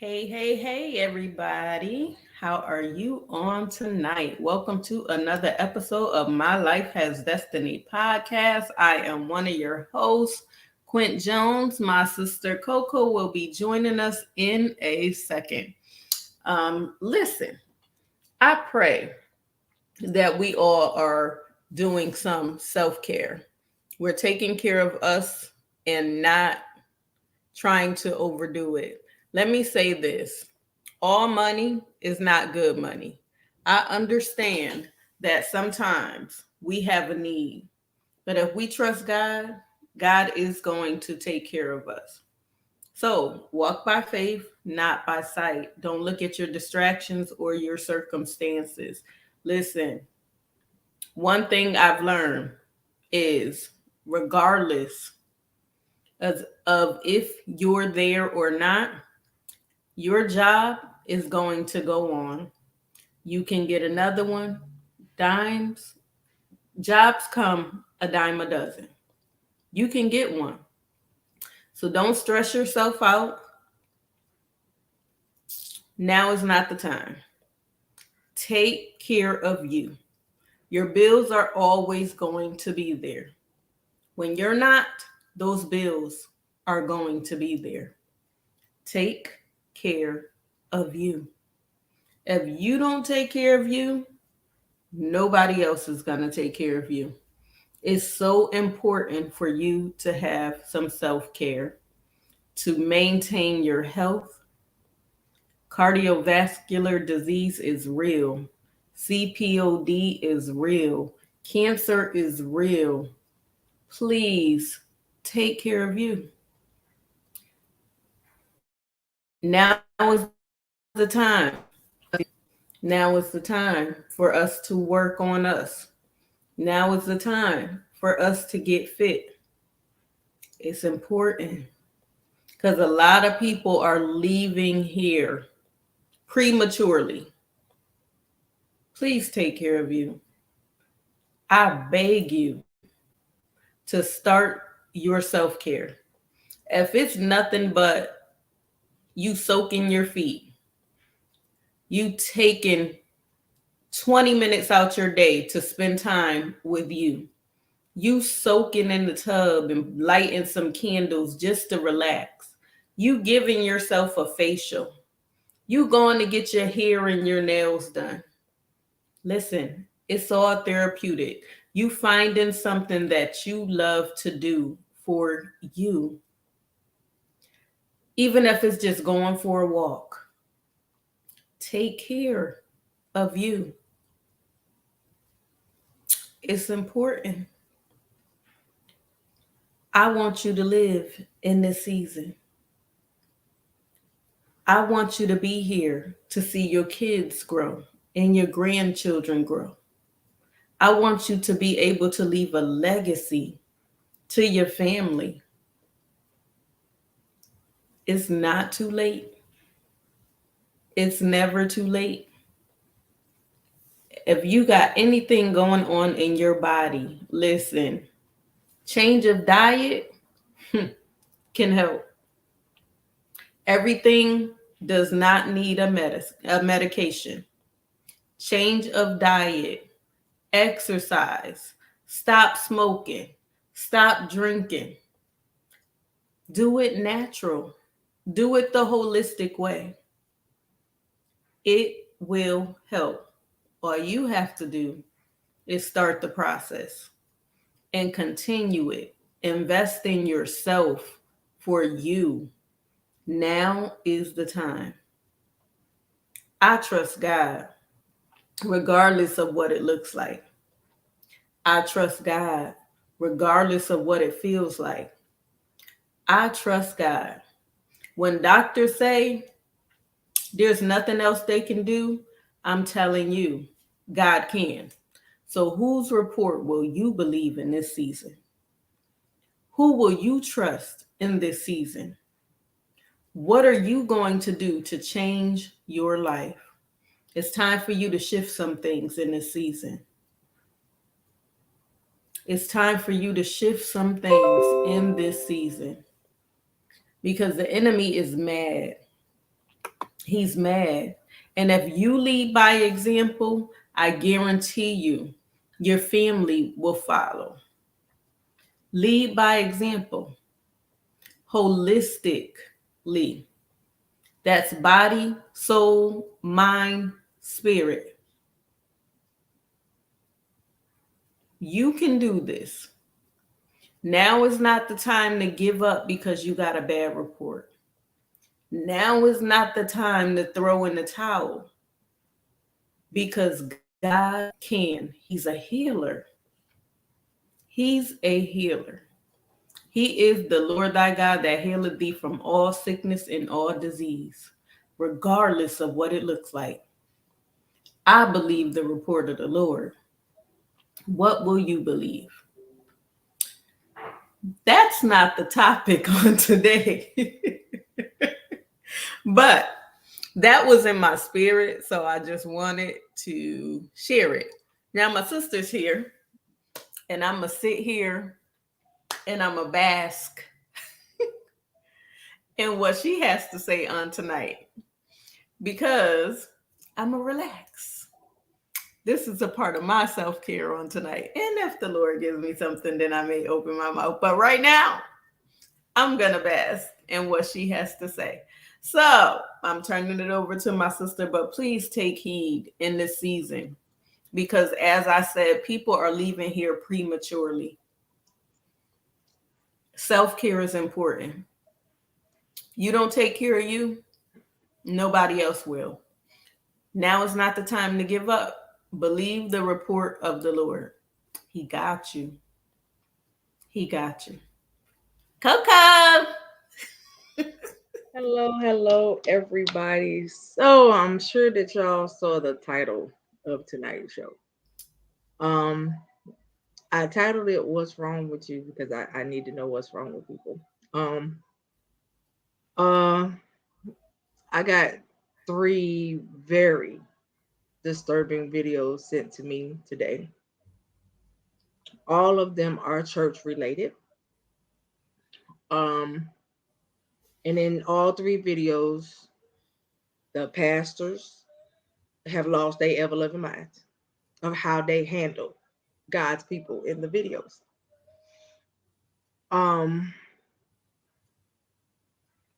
Hey, everybody. How are you on tonight? Welcome to another episode of My Life Has Destiny podcast. I am one of your hosts, Quint Jones. My sister Coco will be joining us in a second. Listen, I pray that we all are doing some self care. We're taking care of us and not trying to overdo it. Let me say this: all money is not good money. I understand that sometimes we have a need, but if we trust God, God is going to take care of us. So walk by faith, not by sight. Don't look at your distractions or your circumstances. Listen, one thing I've learned is regardless of if you're there or not, your job is going to go on. You can get another one. Dimes, jobs come a dime a dozen. You can get one. So don't stress yourself out. Now is not the time. Take care of you. Your bills are always going to be there. When you're not, those bills are going to be there. Take care of you. If you don't take care of you, nobody else is going to take care of you. It's so important for you to have some self care to maintain your health. Cardiovascular disease is real, CPOD is real, cancer is real. Please take care of you. Now is the time. Now is the time for us to work on us. Now is the time for us to get fit. It's important because a lot of people are leaving here prematurely. Please take care of you. I beg you to start your self care. If it's nothing but you soaking your feet, you taking 20 minutes out your day to spend time with you soaking in the tub and lighting some candles just to relax, you giving yourself a facial, you going to get your hair and your nails done. Listen, it's all therapeutic. You finding something that you love to do for you, even if it's just going for a walk. Take care of you. It's important. I want you to live in this season. I want you to be here to see your kids grow and your grandchildren grow. I want you to be able to leave a legacy to your family. It's not too late. It's never too late. If you got anything going on in your body, listen, change of diet can help. Everything does not need a medication. Change of diet, exercise, stop smoking, stop drinking. Do it natural. Do it the holistic way. It will help. All you have to do is start the process and continue it. Invest in yourself for you. Now is the time. I trust God regardless of what it looks like. I trust God regardless of what it feels like. I trust God. When doctors say there's nothing else they can do, I'm telling you, God can. So whose report will you believe in this season? Who will you trust in this season? What are you going to do to change your life? It's time for you to shift some things in this season. It's time for you to shift some things in this season because the enemy is mad. He's mad. And if you lead by example, I guarantee you, your family will follow. Lead by example, holistically. That's body, soul, mind, spirit. You can do this. Now is not the time to give up because you got a bad report. Now is not the time to throw in the towel because God can. He's a healer. He's a healer. He is the Lord thy God that healeth thee from all sickness and all disease, regardless of what it looks like. I believe the report of the Lord. What will you believe? That's not the topic on today. But that was in my spirit, so I just wanted to share it. Now, my sister's here, and I'm going to sit here and I'm going to bask in what she has to say on tonight because I'm going to relax. This is a part of my self care on tonight. And if the Lord gives me something, then I may open my mouth. But right now, I'm going to bask in what she has to say. So I'm turning it over to my sister, but please take heed in this season because, as I said, people are leaving here prematurely. Self care is important. You don't take care of you, nobody else will. Now is not the time to give up. Believe the report of the Lord. He got you. He got you. Coco. Hello, everybody. So I'm sure that y'all saw the title of tonight's show. Um, I titled it "What's Wrong with You" because I need to know what's wrong with people. Um, uh, I got three very disturbing videos sent to me today. All of them are church related. Um, and in all three videos, the pastors have lost their ever loving minds of how they handle God's people in the videos. Um,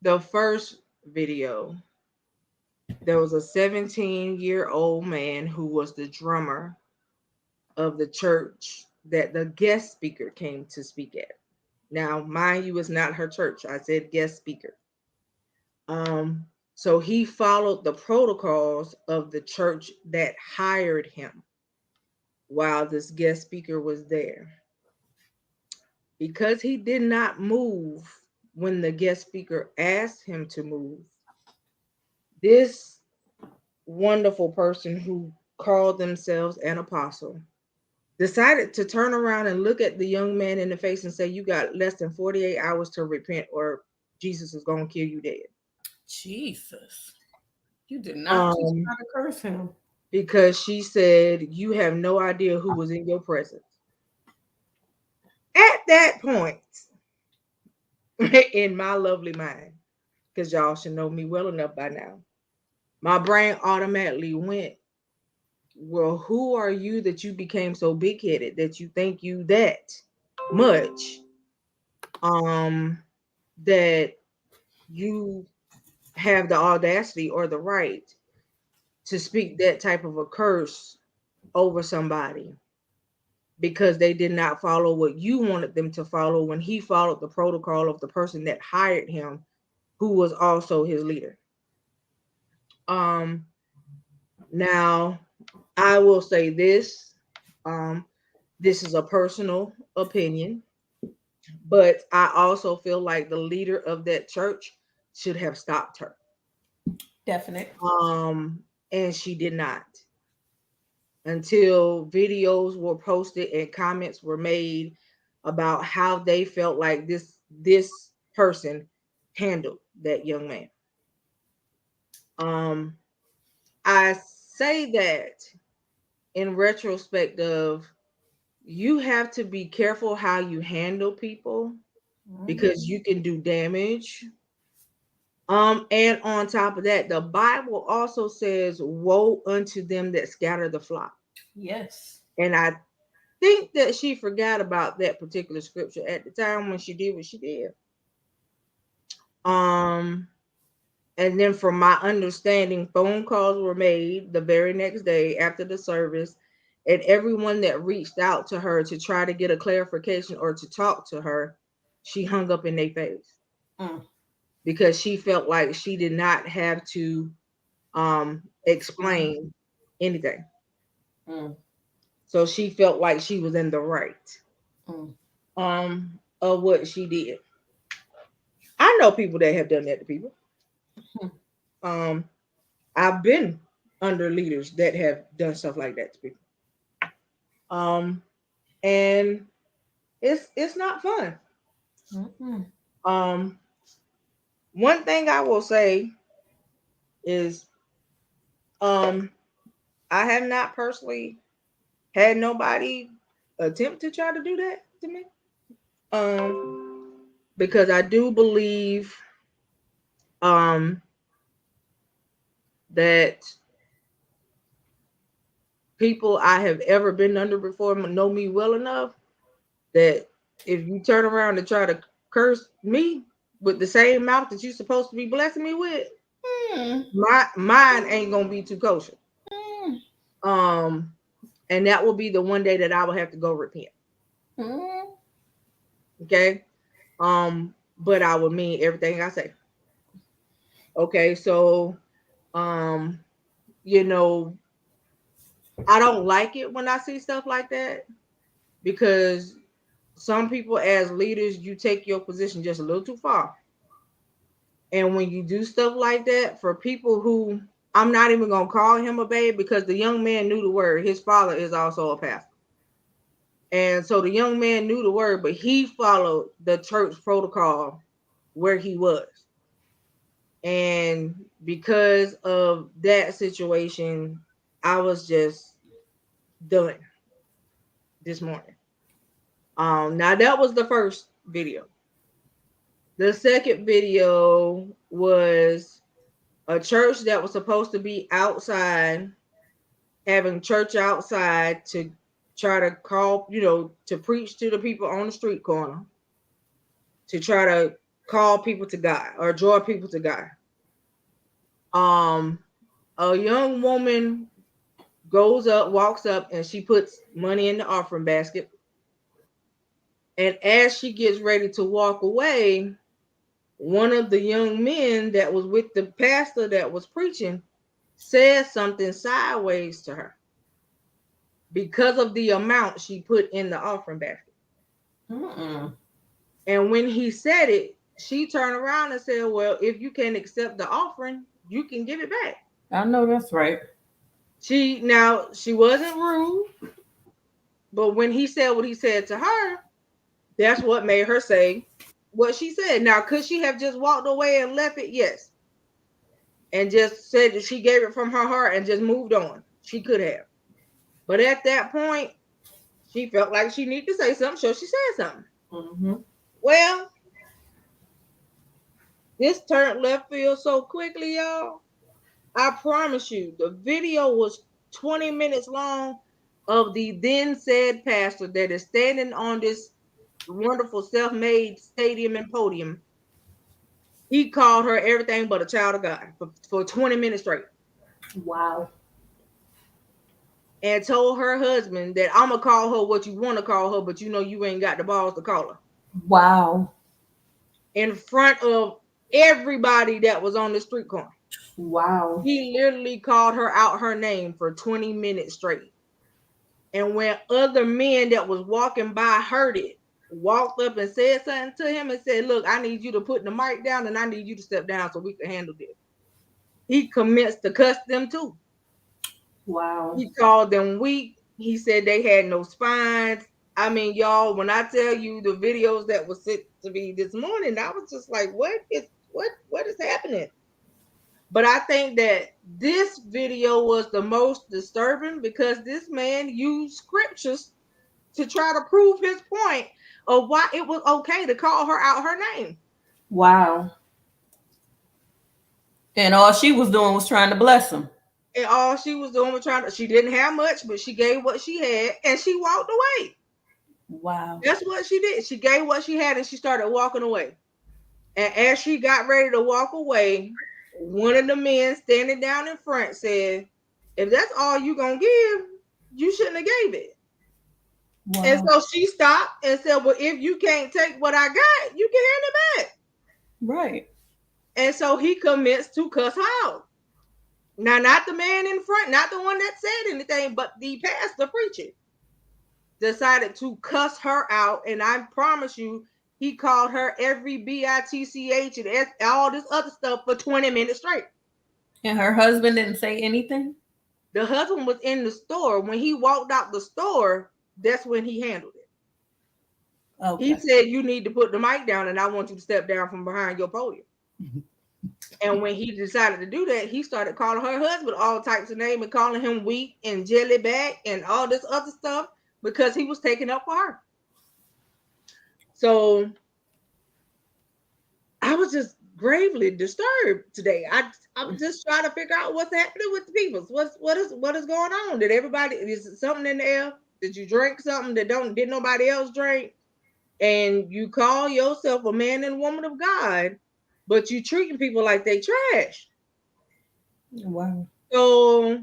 the first video, there was a 17-year-old man who was the drummer of the church that the guest speaker came to speak at. Now, mind you, it's not her church. I said guest speaker. So he followed the protocols of the church that hired him while this guest speaker was there. Because he did not move when the guest speaker asked him to move, this wonderful person who called themselves an apostle decided to turn around and look at the young man in the face and say, "You got less than 48 hours to repent, or Jesus is going to kill you dead." Jesus. You did not just Um, try to curse him. because she said, "You have no idea who was in your presence." At that point, in my lovely mind, because y'all should know me well enough by now, my brain automatically went, well, who are you that you became so big headed that you think you that much um that you have the audacity or the right to speak that type of a curse over somebody because they did not follow what you wanted them to follow when he followed the protocol of the person that hired him, who was also his leader. um Now, I will say this. Um, this is a personal opinion, but I also feel like the leader of that church should have stopped her. Definite. And she did not until videos were posted and comments were made about how they felt like this person handled that young man. Um, I say that in retrospect of you have to be careful how you handle people Mhm. because you can do damage And on top of that, the Bible also says, "Woe unto them that scatter the flock." Yes. And I think that she forgot about that particular scripture at the time when she did what she did. Um, and then from my understanding, phone calls were made the very next day after the service, and everyone that reached out to her to try to get a clarification or to talk to her, she hung up in their face Mm. because she felt like she did not have to explain anything. Mm. So she felt like she was in the right Mm. of what she did. I know people that have done that to people. Mm. Um, I've been under leaders that have done stuff like that to people. Um, and it's not fun. Mm. Um, one thing I will say is um I have not personally had nobody attempt to try to do that to me. Because I do believe um that people I have ever been under before know me well enough that if you turn around and try to curse me with the same mouth that you're supposed to be blessing me with, Mm. mine ain't gonna be too kosher. Mm. Um, and that will be the one day that I will have to go repent. Mm. Okay. But I will mean everything I say. Okay, so um, you know, I don't like it when I see stuff like that because some people as leaders, you take your position just a little too far. And when you do stuff like that for people who I'm not even gonna call him a babe because the young man knew the word. His father is also a pastor. And so the young man knew the word, but he followed the church protocol where he was. And because of that situation, I was just done this morning. Now that was the first video. The second video was a church that was supposed to be outside, having church outside to try to call, to preach to the people on the street corner, to try to call people to God or draw people to God. Um, a young woman goes up, walks up, and she puts money in the offering basket. And as she gets ready to walk away, one of the young men that was with the pastor that was preaching says something sideways to her because of the amount she put in the offering basket. Mm. And when he said it, she turned around and said, "Well, if you can accept the offering, you can give it back." I know that's right. She wasn't rude, but when he said what he said to her, that's what made her say what she said. Now, could she have just walked away and left it? Yes. And just said that she gave it from her heart and just moved on. She could have. But at that point, she felt like she needed to say something, so she said something. Mm-hmm. Well, this turned left field so quickly, y'all. I promise you, the video was 20 minutes long of the then said pastor that is standing on this wonderful self-made stadium and podium. He called her everything but a child of God for 20 minutes straight Wow. and told her husband that I'm going to call her what you want to call her, but you ain't got the balls to call her. Wow. In front of everybody that was on the street corner. Wow. He literally called her out her name for 20 minutes straight. And when other men that was walking by heard it, walked up and said something to him and said, "Look, I need you to put the mic down and I need you to step down so we can handle this." He commenced to cuss them too. Wow. He called them weak. He said they had no spines. I mean, y'all, when I tell you the videos that was sent to me this morning, I was just like, what is happening? But I think that this video was the most disturbing because this man used scriptures to try to prove his point of why it was okay to call her out her name. Wow. And all she was doing was trying to bless him. And all she was doing was she didn't have much, but she gave what she had and she walked away. Wow. That's what she did. She gave what she had and she started walking away. And as she got ready to walk away, one of the men standing down in front said, if that's all you gonna give, you shouldn't have gave it. Wow. And so she stopped and said, well, if you can't take what I got, you can hand it back. Right. And so he commenced to cuss her out. Now, not the man in front, not the one that said anything, but the pastor preacher decided to cuss her out. And I promise you, he called her every bitch and all this other stuff for 20 minutes straight. And her husband didn't say anything? The husband was in the store. When he walked out the store, that's when he handled it. Okay. He said, you need to put the mic down and I want you to step down from behind your podium. And when he decided to do that, he started calling her husband all types of names and calling him weak and jellyback and all this other stuff because he was taking up for her. So I was just gravely disturbed today. I'm just trying to figure out what's happening with the people. What is going on? Did everybody, is something in the air? Did you drink something that did nobody else drink? And you call yourself a man and woman of God, but you treating people like they trash. Wow. So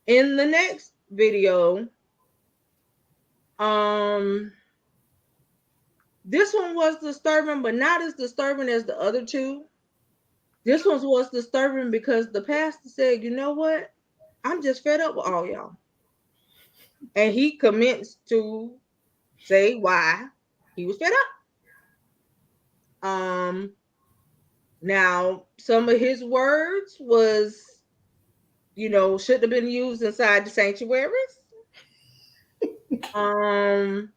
in the next video, this one was disturbing, but not as disturbing as the other two. This one was disturbing because the pastor said, you know what? I'm just fed up with all y'all. And he commenced to say why he was fed up. Now, some of his words was, shouldn't have been used inside the sanctuaries. And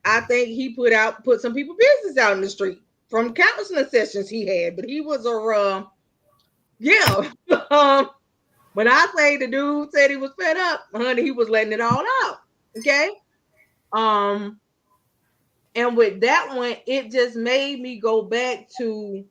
I think he put some people business out in the street from counseling sessions he had, but he was when I say the dude said he was fed up, honey, he was letting it all out. Okay. And with that one, it just made me go back to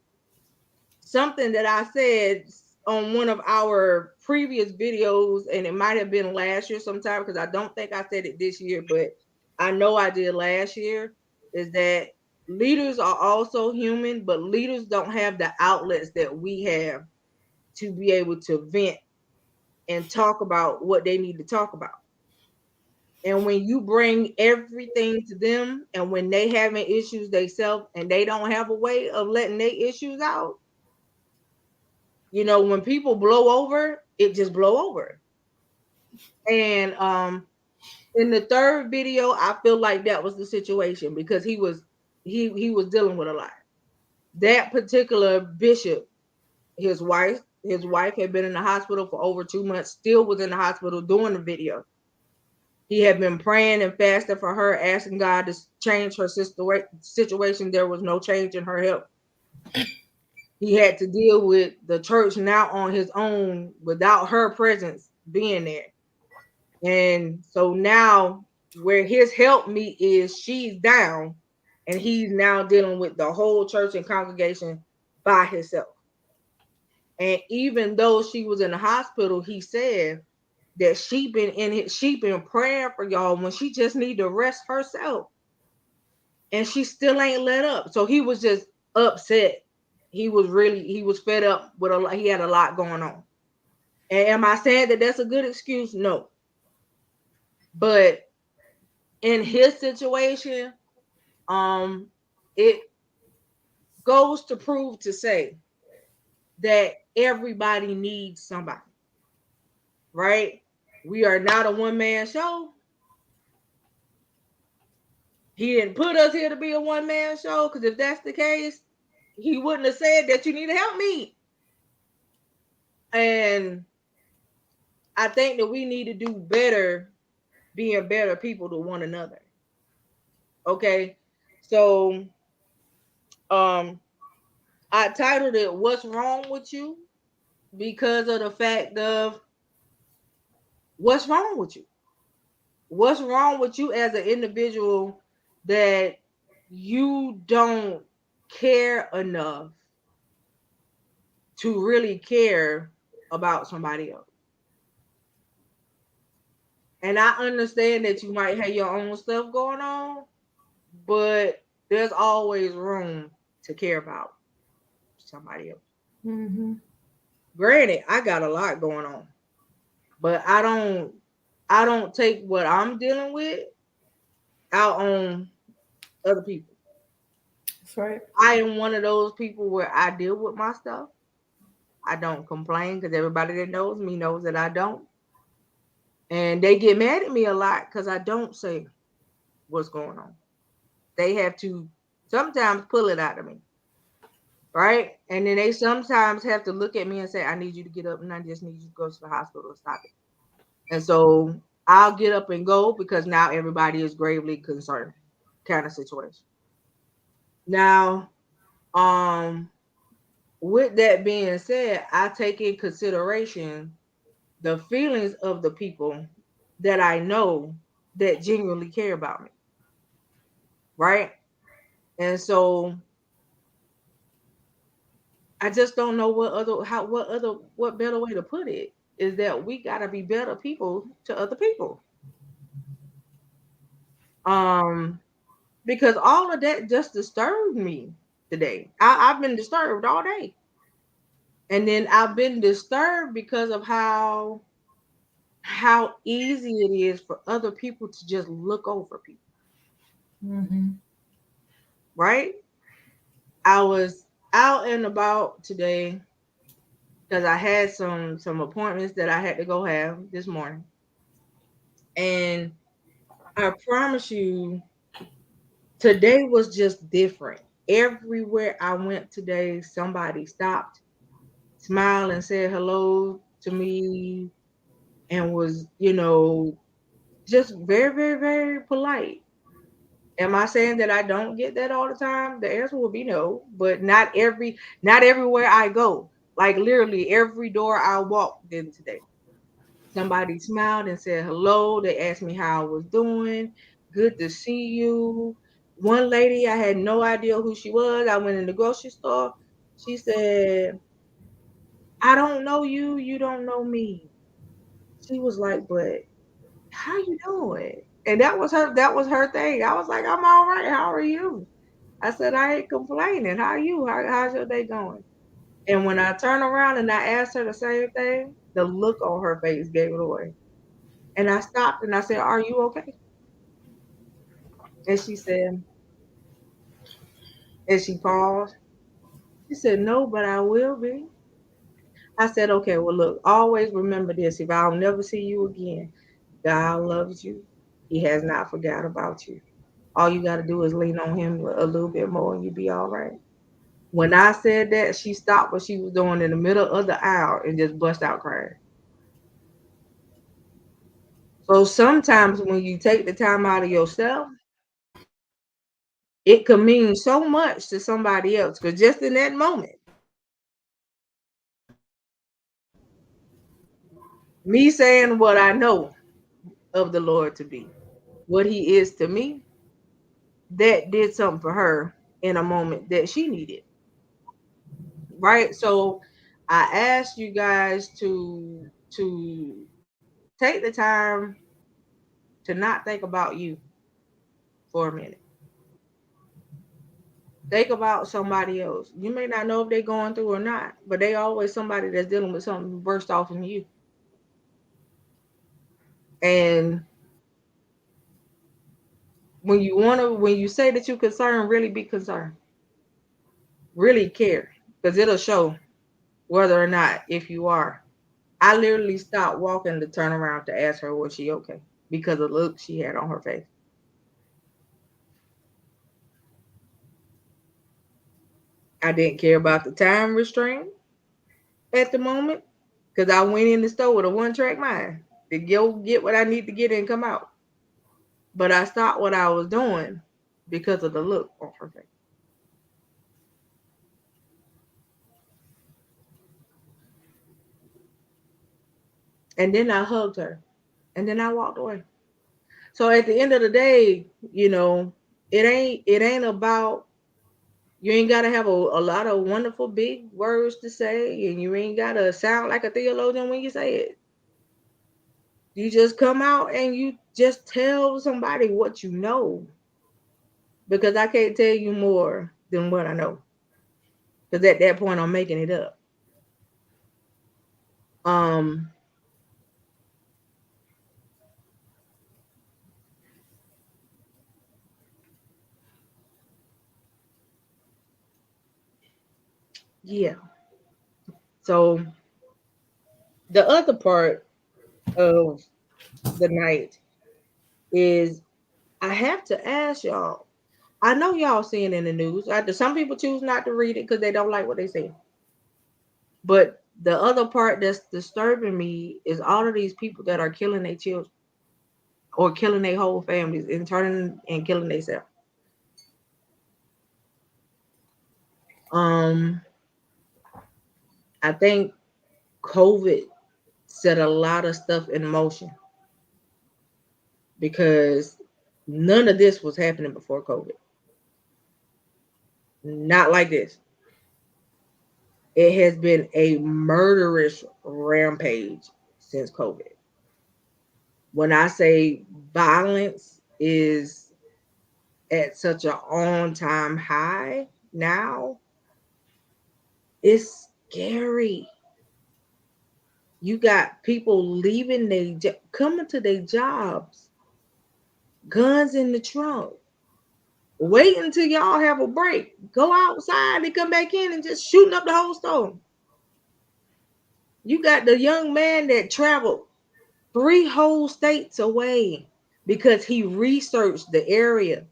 something that I said on one of our previous videos, and it might have been last year sometime because I don't think I said it this year, but I know I did last year, is that leaders are also human, but leaders don't have the outlets that we have to be able to vent and talk about what they need to talk about. And when you bring everything to them, and when they having issues themselves and they don't have a way of letting their issues out, when people blow over, it just blow over. And in the third video, I feel like that was the situation because he was dealing with a lot. That particular bishop, his wife had been in the hospital for over 2 months, still was in the hospital doing the video. He had been praying and fasting for her, asking God to change her situation. There was no change in her health. He had to deal with the church now on his own without her presence being there. And so now where his help meet is, she's down and he's now dealing with the whole church and congregation by himself. And even though she was in the hospital, he said that she been praying for y'all when she just need to rest herself. And she still ain't let up. So he was just upset. He was fed up with he had a lot going on. And am I saying that that's a good excuse? No. But in his situation, it goes to prove to say that everybody needs somebody, right? We are not a one-man show. He didn't put us here to be a one-man show, because if that's the case, he wouldn't have said that you need to help me. And I think that we need to do better being better people to one another. Okay. So I titled it "What's Wrong with You?" because of the fact of what's wrong with you? What's wrong with you as an individual that you don't care enough to really care about somebody else. And I understand that you might have your own stuff going on, but there's always room to care about somebody else. Mm-hmm. Granted, I got a lot going on, but I don't take what I'm dealing with out on other people. That's right. I am one of those people where I deal with my stuff. I don't complain because everybody that knows me knows that I don't. And they get mad at me a lot because I don't say what's going on. They have to sometimes pull it out of me, right? And then they sometimes have to look at me and say, I need you to get up and I just need you to go to the hospital and stop it. And so I'll get up and go because now everybody is gravely concerned kind of situation. Now, um, with that being said, I take in consideration the feelings of the people that I know that genuinely care about me, right? And so I just don't know what better way to put it is that we gotta be better people to other people. Um, because all of that just disturbed me today. I've been disturbed all day. And then I've been disturbed because of how easy it is for other people to just look over people, Mm-hmm. right? I was out and about today because I had some appointments that I had to go have this morning. And I promise you, today was just different. Everywhere I went today, somebody stopped, smiled, and said hello to me, and was, just very, very, very polite. Am I saying that I don't get that all the time? The answer will be no, but not everywhere I go. Like literally every door I walked in today. Somebody smiled and said hello. They asked me how I was doing. Good to see you. One lady, I had no idea who she was. I went in the grocery store. She said, I don't know you. You don't know me. She was like, but how you doing? And that was her thing. I was like, I'm all right. How are you? I said, I ain't complaining. How are you? How's your day going? And when I turned around and I asked her the same thing, the look on her face gave it away. And I stopped and I said, are you okay? And she said, and she paused. She said, no, but I will be. I said, okay, well, look, always remember this. If I'll never see you again, God loves you. He has not forgot about you. All you got to do is lean on him a little bit more and you'll be all right. When I said that, she stopped what she was doing in the middle of the aisle and just bust out crying. So sometimes when you take the time out of yourself, it can mean so much to somebody else. Because just in that moment, me saying what I know of the Lord to be, what he is to me, that did something for her in a moment that she needed. Right. So I asked you guys to take the time to not think about you for a minute. Think about somebody else. You may not know if they're going through or not, but they always somebody that's dealing with something burst off from you. And when you say that you're concerned, really be concerned. Really care. Because it'll show whether or not if you are. I literally stopped walking to turn around to ask her was she okay because of the look she had on her face. I didn't care about the time restraint at the moment because I went in the store with a one track mind to go get what I need to get and come out. But I stopped what I was doing because of the look on her face. And then I hugged her. And then I walked away. So at the end of the day, it ain't about You ain't gotta have a lot of wonderful big words to say, and you ain't gotta sound like a theologian when you say it. You just come out and you just tell somebody what you know. Because I can't tell you more than what I know. Because at that point I'm making it up. Um yeah. So the other part of the night is I have to ask y'all. I know y'all seeing in the news. Some people choose not to read it because they don't like what they see. But the other part that's disturbing me is all of these people that are killing their children or killing their whole families and turning and killing themselves. Um, I think COVID set a lot of stuff in motion because none of this was happening before COVID. Not like this. It has been a murderous rampage since COVID. When I say violence is at such an on-time high now, it's scary. You got people leaving coming to their jobs, guns in the trunk. Wait until y'all have a break. Go outside and come back in and just shooting up the whole store. You got the young man that traveled 3 whole states away because he researched the area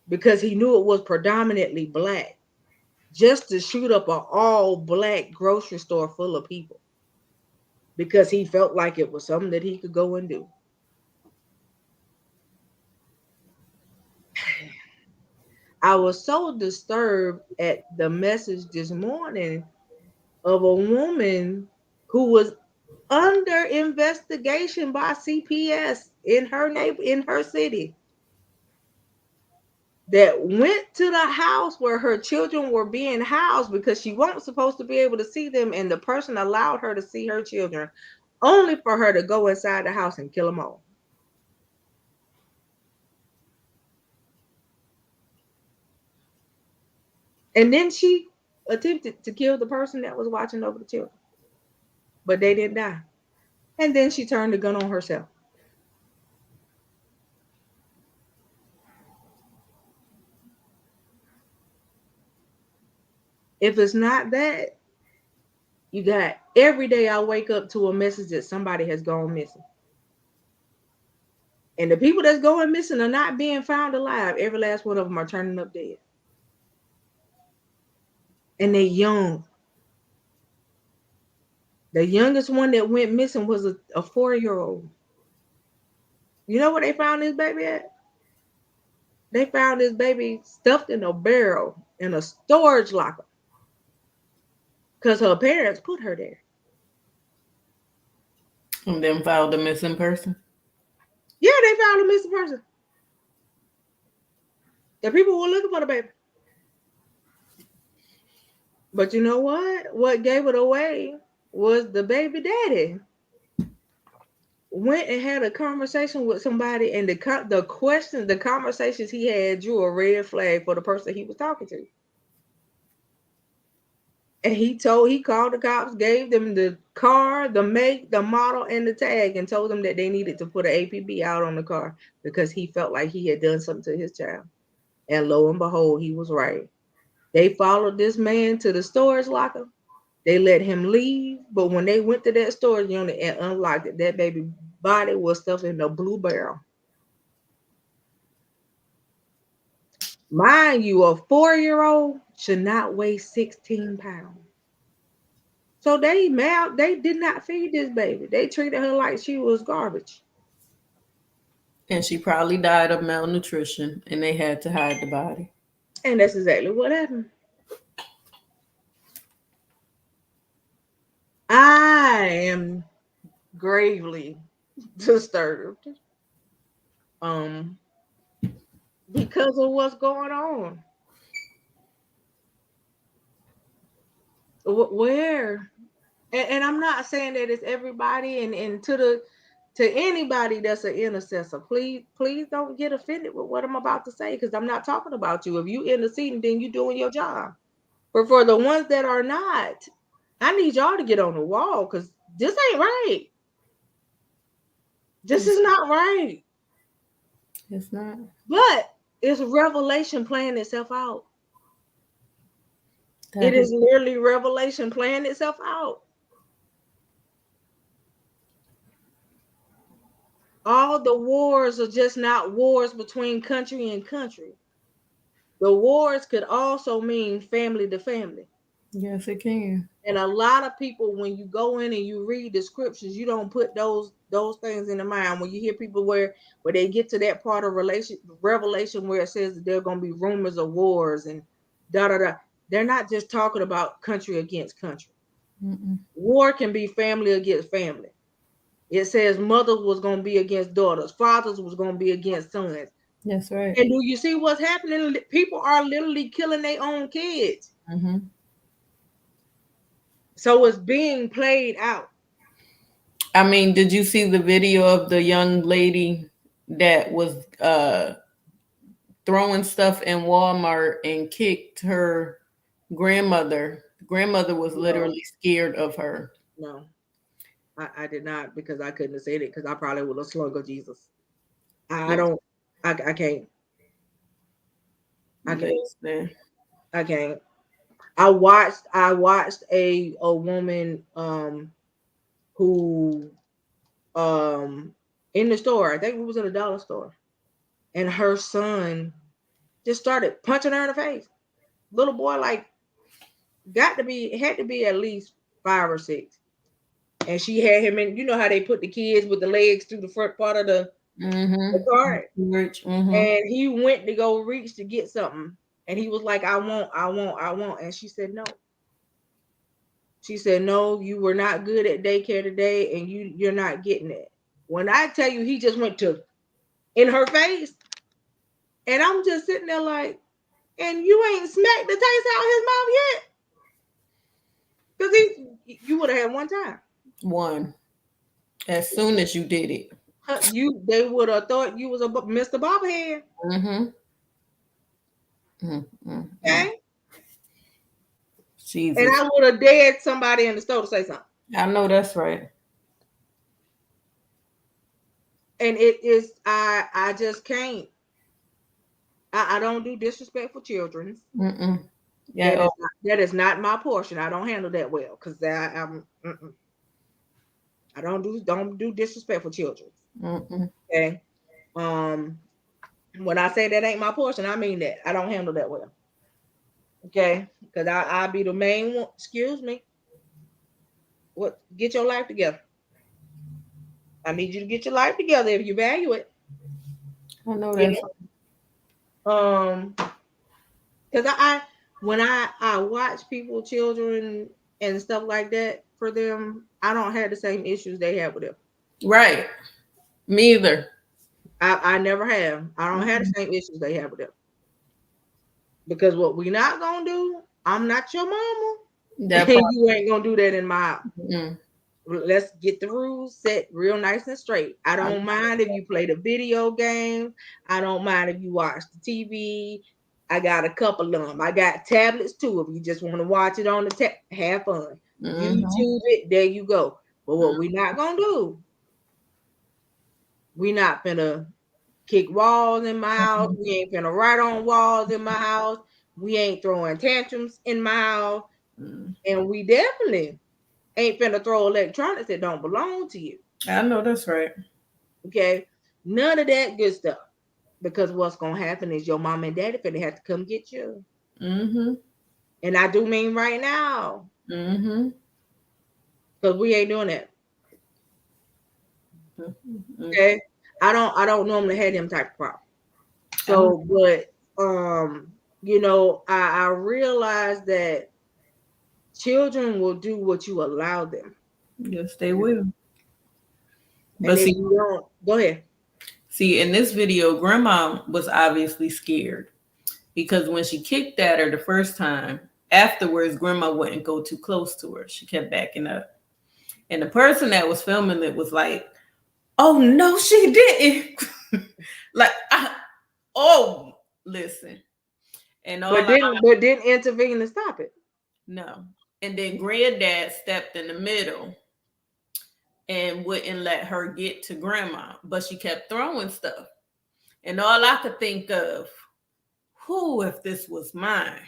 because he knew it was predominantly black, just to shoot up an all black grocery store full of people because he felt like it was something that he could go and do. I was so disturbed at the message this morning of a woman who was under investigation by CPS in her city that went to the house where her children were being housed because she wasn't supposed to be able to see them, and the person allowed her to see her children only for her to go inside the house and kill them all. And then she attempted to kill the person that was watching over the children, but they didn't die. And then she turned the gun on herself. If it's not that, you got every day I wake up to a message that somebody has gone missing. And the people that's going missing are not being found alive. Every last one of them are turning up dead. And they're young. The youngest one that went missing was a 4-year-old. You know where they found this baby at? They found this baby stuffed in a barrel in a storage locker because her parents put her there. And then filed a missing person. Yeah, they found a missing person. The people were looking for the baby. But you know what? What gave it away was the baby daddy went and had a conversation with somebody, and the conversations he had drew a red flag for the person he was talking to. And he called the cops, gave them the car, the make, the model, and the tag, and told them that they needed to put an APB out on the car because he felt like he had done something to his child. And lo and behold, he was right. They followed this man to the storage locker. They let him leave, but when they went to that storage unit and unlocked it, that baby body was stuffed in a blue barrel. Mind you, a 4-year-old should not weigh 16 pounds. So they did not feed this baby. They treated her like she was garbage. And she probably died of malnutrition and they had to hide the body. And that's exactly what happened. I am gravely disturbed um because of what's going on. Where? And I'm not saying that it's everybody, and to anybody that's an intercessor, please don't get offended with what I'm about to say, because I'm not talking about you. If you interceding, then you doing your job. But for the ones that are not, I need y'all to get on the wall, because this ain't right. This is not right. It's not. But it's revelation playing itself out. It That is is. literally revelation playing itself out. All the wars are just not wars between country and country. The wars could also mean family to family. Yes, it can. And a lot of people, when you go in and you read the scriptures, you don't put those things in the mind. When you hear people where they get to that part of revelation where it says that there are going to be rumors of wars and da da da, they're not just talking about country against country. Mm-mm. War can be family against family. It says mothers was going to be against daughters, fathers was going to be against sons. That's right. And do you see what's happening? People are literally killing their own kids. Mm-hmm. So it's being played out. I mean, did you see the video of the young lady that was throwing stuff in Walmart and kicked her grandmother? Grandmother was No, literally scared of her. no, I did not, because I couldn't have said it, because I probably would have slung of Jesus. I don't, I can't, I can't, Listen. I can't. I watched a woman who in the store, I think it was in a dollar store, and her son just started punching her in the face. Little boy, like, had to be at least 5 or 6. And she had him in, you know how they put the kids with the legs through the front part of the cart. Rich. Mm-hmm. And he went to go reach to get something. And he was like, I want, I want, I want. And she said, no. She said, no, you were not good at daycare today, and you're not getting it. When I tell you, he just went to in her face. And I'm just sitting there like, and you ain't smacked the taste out of his mouth yet. Because you would have had one time. One. As soon as you did it. They would have thought you was a Mr. Bobblehead. Mm-hmm. Mm-hmm. Okay. Jesus. And I would have dared somebody in the store to say something. I know that's right. And it is, I just can't. I don't do disrespectful children. Mm-mm. That Yeah. is not my portion. I don't handle that well, because I don't do disrespectful children. Mm-mm. Okay. When I say that ain't my portion, I mean that. I don't handle that well. Okay, because I'll be the main one. Excuse me. What? Get your life together. I need you to get your life together if you value it. I know that's Because when I watch people, children, and stuff like that for them, I don't have the same issues they have with them. right. Me either. I never have. I don't have the same issues they have with them. Because what we not gonna do, I'm not your mama. That And you ain't gonna do that in my house. mm. Let's get the rules set real nice and straight. I don't mind if you play the video game. I don't mind if you watch the TV. I got a couple of them. I got tablets too. If you just want to watch it on the have fun. YouTube it, there you go. But what we not gonna do, we not finna kick walls in my house. We ain't finna write on walls in my house. We ain't throwing tantrums in my house. And we definitely ain't finna throw electronics that don't belong to you. I know that's right. Okay. None of that good stuff. Because what's gonna happen is your mom and daddy finna have to come get you. Mm-hmm. And I do mean right now. Mm-hmm. Because we ain't doing that. Mm-hmm. Okay. I don't normally have them type of problems. So, but I realize that children will do what you allow them. Yes, they will. And But if see, you don't, go ahead. see, in this video, grandma was obviously scared because when she kicked at her the first time, afterwards, grandma wouldn't go too close to her. She kept backing up. And the person that was filming it was like, oh, no, she didn't. like, oh, listen. And all but didn't intervene to stop it. no. And then granddad stepped in the middle and wouldn't let her get to grandma, but she kept throwing stuff. And all I could think of, who if this was mine?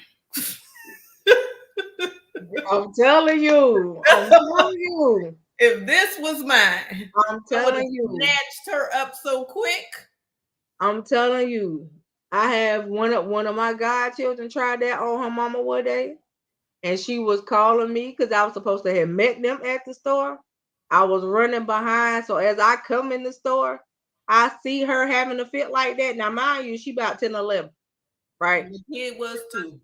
I'm telling you. I'm telling you. If this was mine, I'm I would have telling you. snatched her up so quick. I'm telling you. I have one of my godchildren tried that on her mama one day, and she was calling me because I was supposed to have met them at the store. I was running behind, so as I come in the store, I see her having a fit like that. Now, mind you, she about 10 or 11, right? It was too.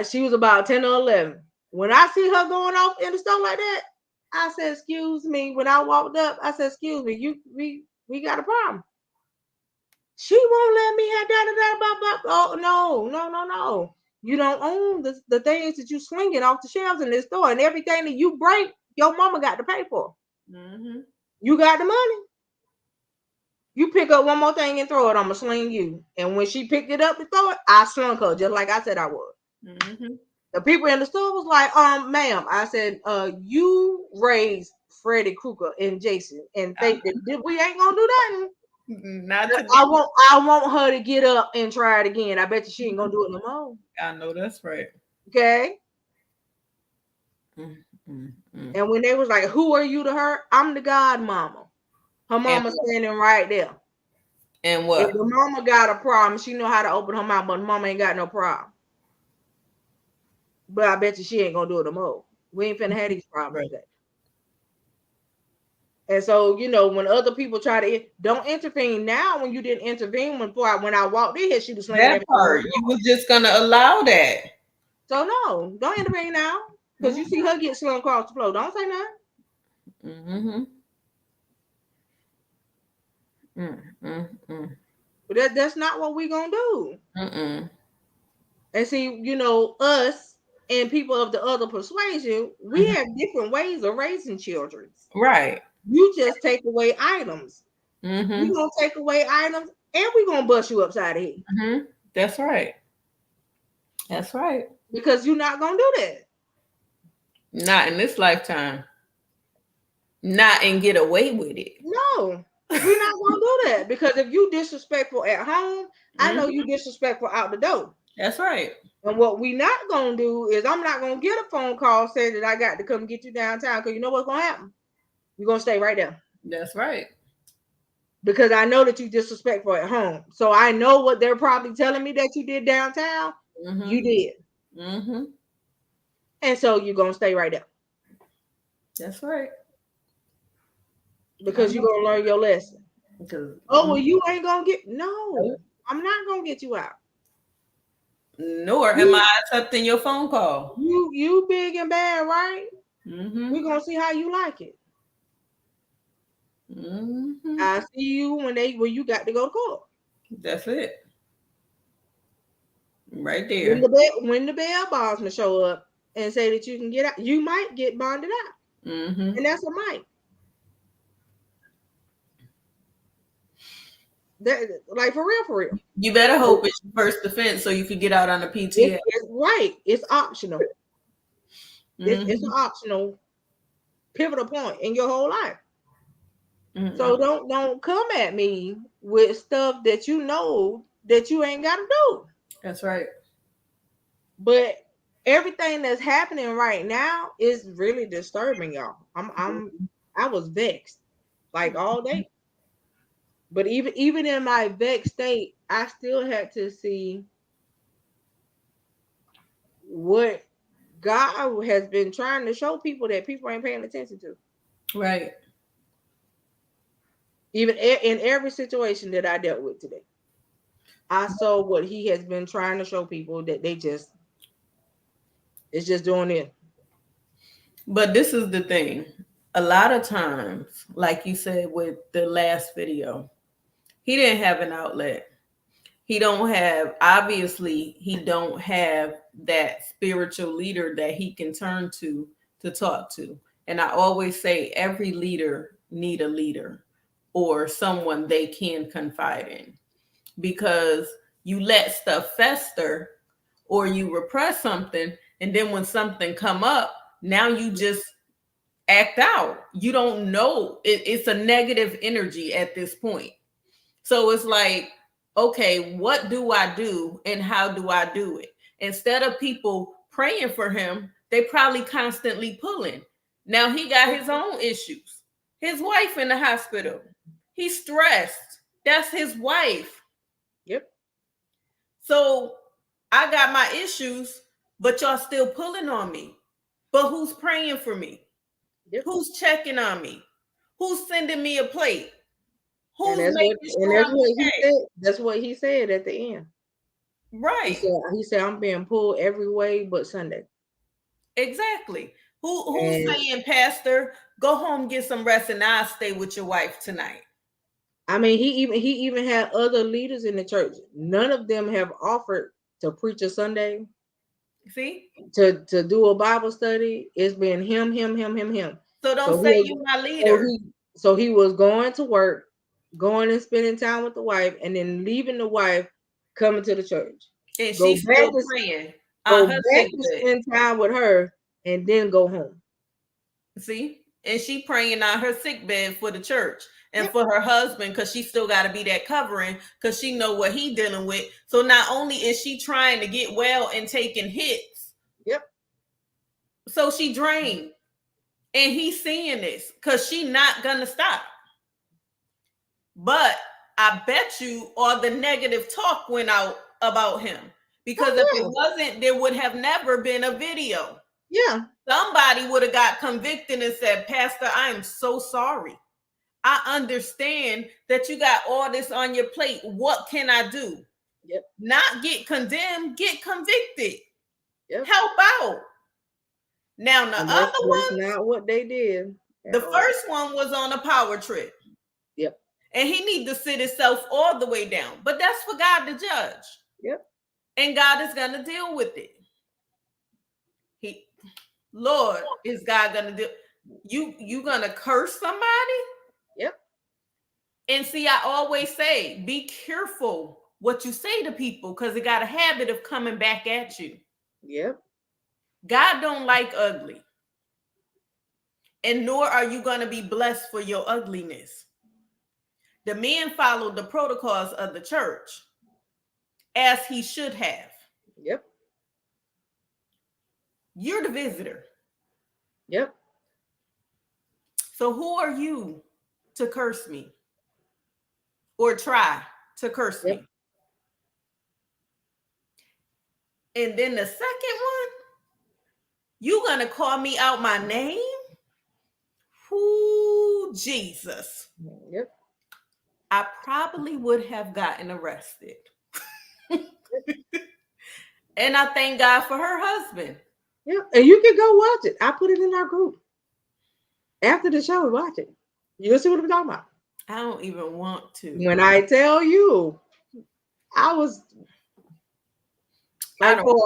She was about 10 or 11. When I see her going off in the store like that, I said, "Excuse me." When I walked up, I said, "Excuse me, we got a problem." She won't let me have that. Oh no. You don't own the things that you swinging off the shelves in this store, and everything that you break, your mama got to pay for. Mm-hmm. You got the money. You pick up one more thing and throw it, I'ma sling you. And when she picked it up to throw it, I slung her just like I said I would. Mm-hmm. The people in the store was like, ma'am. I said, you raised Freddy Krueger and Jason and think that we ain't gonna do nothing. Not today. I want her to get up and try it again. I bet you she ain't gonna do it no more. I know that's right. Okay. Mm-hmm. And when they was like, "Who are you to her?" I'm the godmama. Her mama standing right there. And what? If the mama got a problem, she know how to open her mouth, but the mama ain't got no problem. But I bet you she ain't gonna do it no more. We ain't finna have these problems today. And so, when other people try to don't intervene now, when you didn't intervene when I walked in here, she was slinging that part. You was just gonna allow that. So no, don't intervene now. Because you see her get slung across the floor. Don't say nothing. But that's not what we gonna do. And see, us and people of the other persuasion, we have different ways of raising children. Right. You just take away items. We're gonna take away items and we're gonna bust you upside the head. That's right. That's right. Because you're not gonna do that. Not in this lifetime. Not and get away with it. No, we're not gonna do that. Because if you disrespectful at home, I know you disrespectful out the door. That's right. And what we not gonna do is I'm not gonna get a phone call saying that I got to come get you downtown, because you know what's gonna happen? You're gonna stay right there. That's right. Because I know that you disrespectful at home. So I know what they're probably telling me that you did downtown. You did. And so you're gonna stay right there. That's right. Because you're gonna learn your lesson. Well, you ain't gonna get I'm not gonna get you out. Nor am I accepting your phone call. You big and bad, right? We're gonna see how you like it. I see you when you got to go to court. That's it. Right there. When the bail bondsman show up and say that you can get out, you might get bonded out. And that's a might. That, like for real. You better hope it's your first offense so you could get out on the PTA. It's right. It's optional. It's an optional pivotal point in your whole life. So don't come at me with stuff that you know that you ain't got to do. That's right. But everything that's happening right now is really disturbing, y'all. I was vexed like all day. But even in my vexed state, I still had to see what God has been trying to show people that people ain't paying attention to. Right. Even in every situation that I dealt with today, I saw what he has been trying to show people that it's just doing it. But this is the thing. A lot of times, like you said with the last video, he didn't have an outlet. He don't have, obviously, he don't have that spiritual leader that he can turn to talk to. And I always say every leader need a leader or someone they can confide in, because you let stuff fester or you repress something, and then when something come up, now you just act out. You don't know. It's a negative energy at this point. So it's like, okay, what do I do and how do I do it? Instead of people praying for him, they probably constantly pulling. Now he got his own issues. His wife in the hospital. He's stressed. That's his wife. Yep. So I got my issues, but y'all still pulling on me. But who's praying for me? Yep. Who's checking on me? Who's sending me a plate? And Who's that's what making sure I'm he okay? said. That's what he said at the end. Right. He said I'm being pulled every way but Sunday. Exactly. Who's And saying, Pastor, go home, get some rest, and I'll stay with your wife tonight? I mean, he even had other leaders in the church. None of them have offered to preach a Sunday, See? to do a Bible study. It's been him. So don't So say he you my so leader. he so he was going to work, going and spending time with the wife, and then leaving the wife, coming to the church. And Go she's back still to praying go on her back sick to bed. spend time with her, and then go home. See? And she praying on her sick bed for the church and Yep. for her husband, because she still got to be that covering, because she know what he dealing with. So not only is she trying to get well and taking hits, Yep. so she drained. And he's seeing this because she not gonna stop. But I bet you all the negative talk went out about him, because if it Oh wasn't, there would have never been a video. yeah. Somebody would have got convicted and said, Pastor, I am so sorry. I understand that you got all this on your plate. What can I do? Yep. Not get condemned, get convicted. Yep. Help out. Now, the And other that's ones, not what they did the at all. first one was on a power trip. Yep. And he need to sit himself all the way down. But that's for God to judge. Yep. And God is going to deal with it. Lord, is God going to do? You going to curse somebody? Yep. And see, I always say, be careful what you say to people, because it got a habit of coming back at you. Yep. God don't like ugly. And nor are you going to be blessed for your ugliness. The man followed the protocols of the church, as he should have. Yep. You're the visitor. Yep. So who are you to curse me or try to curse Yep. me? And then the second one, you gonna call me out my name? Whoo, Jesus. Yep. I probably would have gotten arrested. And I thank God for her husband. Yep. And you can go watch it. I put it in our group. After the show, watch it. You'll see what I'm talking about. I don't even want to. When I tell you, I was like for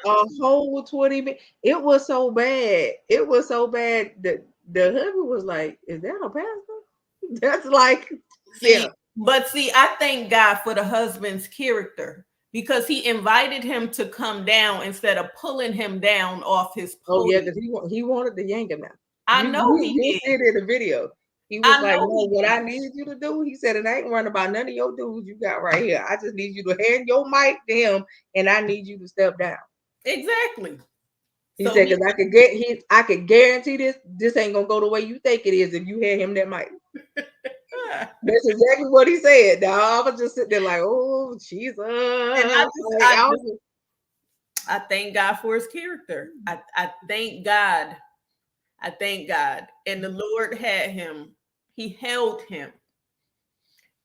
a whole 20 minutes. It was so bad. It was so bad that the husband was like, "Is that a pastor?" That's like, see, yeah. But see, I thank God for the husband's character, because he invited him to come down instead of pulling him down off his Oh yeah, podium. because he wanted to yank him out. I know he You did. see it in the video. He was I like, know "No, he what did. I need you to do," he said, "and I ain't running about none of your dudes you got right here. I just need you to hand your mic to him, and I need you to step down." Exactly. He So said, "Because I could guarantee this ain't gonna go the way you think it is if you hand him that mic." That's exactly what he said. Now I was just sitting there like, "Oh Jesus!" and I thank God for his character. I thank God. I thank God. And the Lord had him. He held him.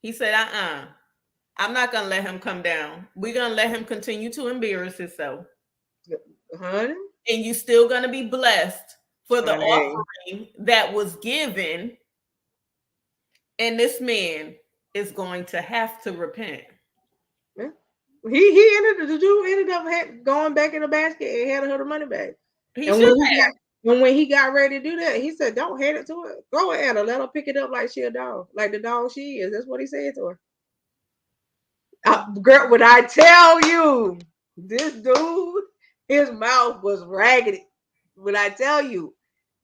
He said, I'm not gonna let him come down. We're gonna let him continue to embarrass himself. honey, And you still gonna be blessed for the honey. offering that was given. And this man is going to have to repent. Yeah. The dude ended up going back in the basket and handed her the money back. He And should have. when he got ready to do that, he said, "Don't hand it to her. Go at her. Let her pick it up like she a dog, like the dog she is." That's what he said to her. Girl, when I tell you, this dude, his mouth was raggedy. When I tell you,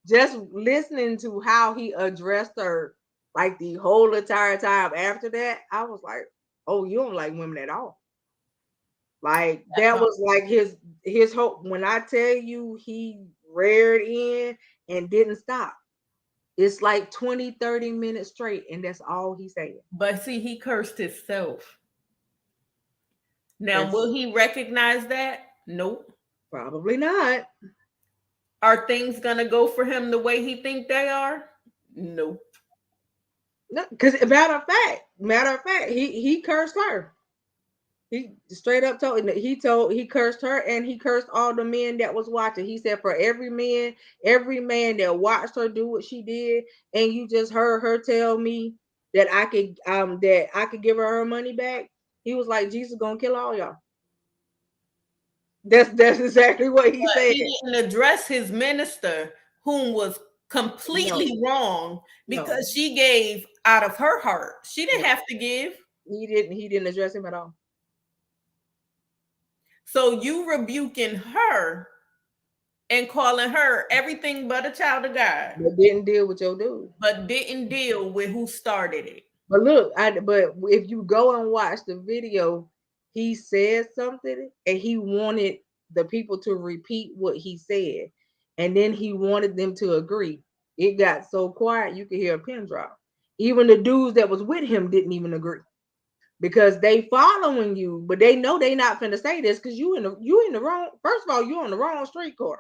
just listening to how he addressed her, like the whole entire time after that, I was like, "Oh, you don't like women at all." Like that was like his hope. When I tell you, he reared in and didn't stop. It's like 20, 30 minutes straight, and that's all he said. But see, he cursed himself. Now, That's will he recognize that? Nope. probably not. Are things gonna go for him the way he think they are? Nope. No, because matter of fact, he cursed her. He straight up he cursed her and he cursed all the men that was watching. He said for every man that watched her do what she did, and you just heard her tell me that I could give her money back. He was like, Jesus gonna kill all y'all. That's exactly what he But said. he didn't address his minister, whom was No, completely wrong no, because she gave out of her heart. She didn't no. have to give. He didn't address him at all. So you rebuking her and calling her everything but a child of God, But didn't deal with your dude. but didn't deal with who started it. But look, but if you go and watch the video, he said something and he wanted the people to repeat what he said. And then he wanted them to agree. It got so quiet you could hear a pin drop. Even the dudes that was with him didn't even agree. Because they following you, but they know they not finna say this because you in the wrong. First of all, you on the wrong street court.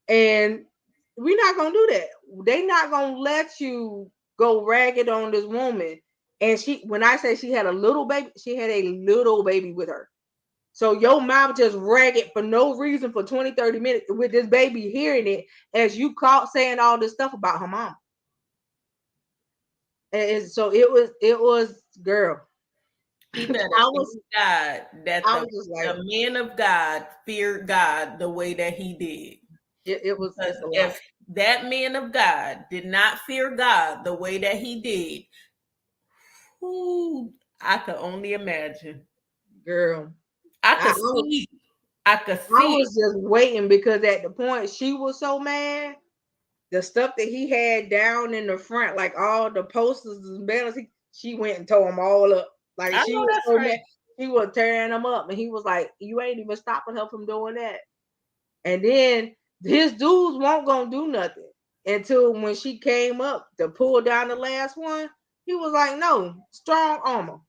And we're not gonna do that. They not gonna let you go ragged on this woman. And when I say she had a little baby, she had a little baby with her. So your mouth just ragged for no reason for 20, 30 minutes with this baby hearing it as you caught saying all this stuff about her mom. And so it was girl. He better I thank was God that I the, was just like, the man of God feared God the way that he did. Because it's a lot. if that man of God did not fear God the way that he did, whoo, I could only imagine. Girl. I I, I could was see. I could I see it. was just waiting because at the point she was so mad, the stuff that he had down in the front, like all the posters and banners, she went and tore them all up. Like I she know was that's so right. mad, she was tearing them up, and he was like, "You ain't even stopping her from doing that." And then his dudes won't gonna do nothing until when she came up to pull down the last one. He was like, "No, strong armor."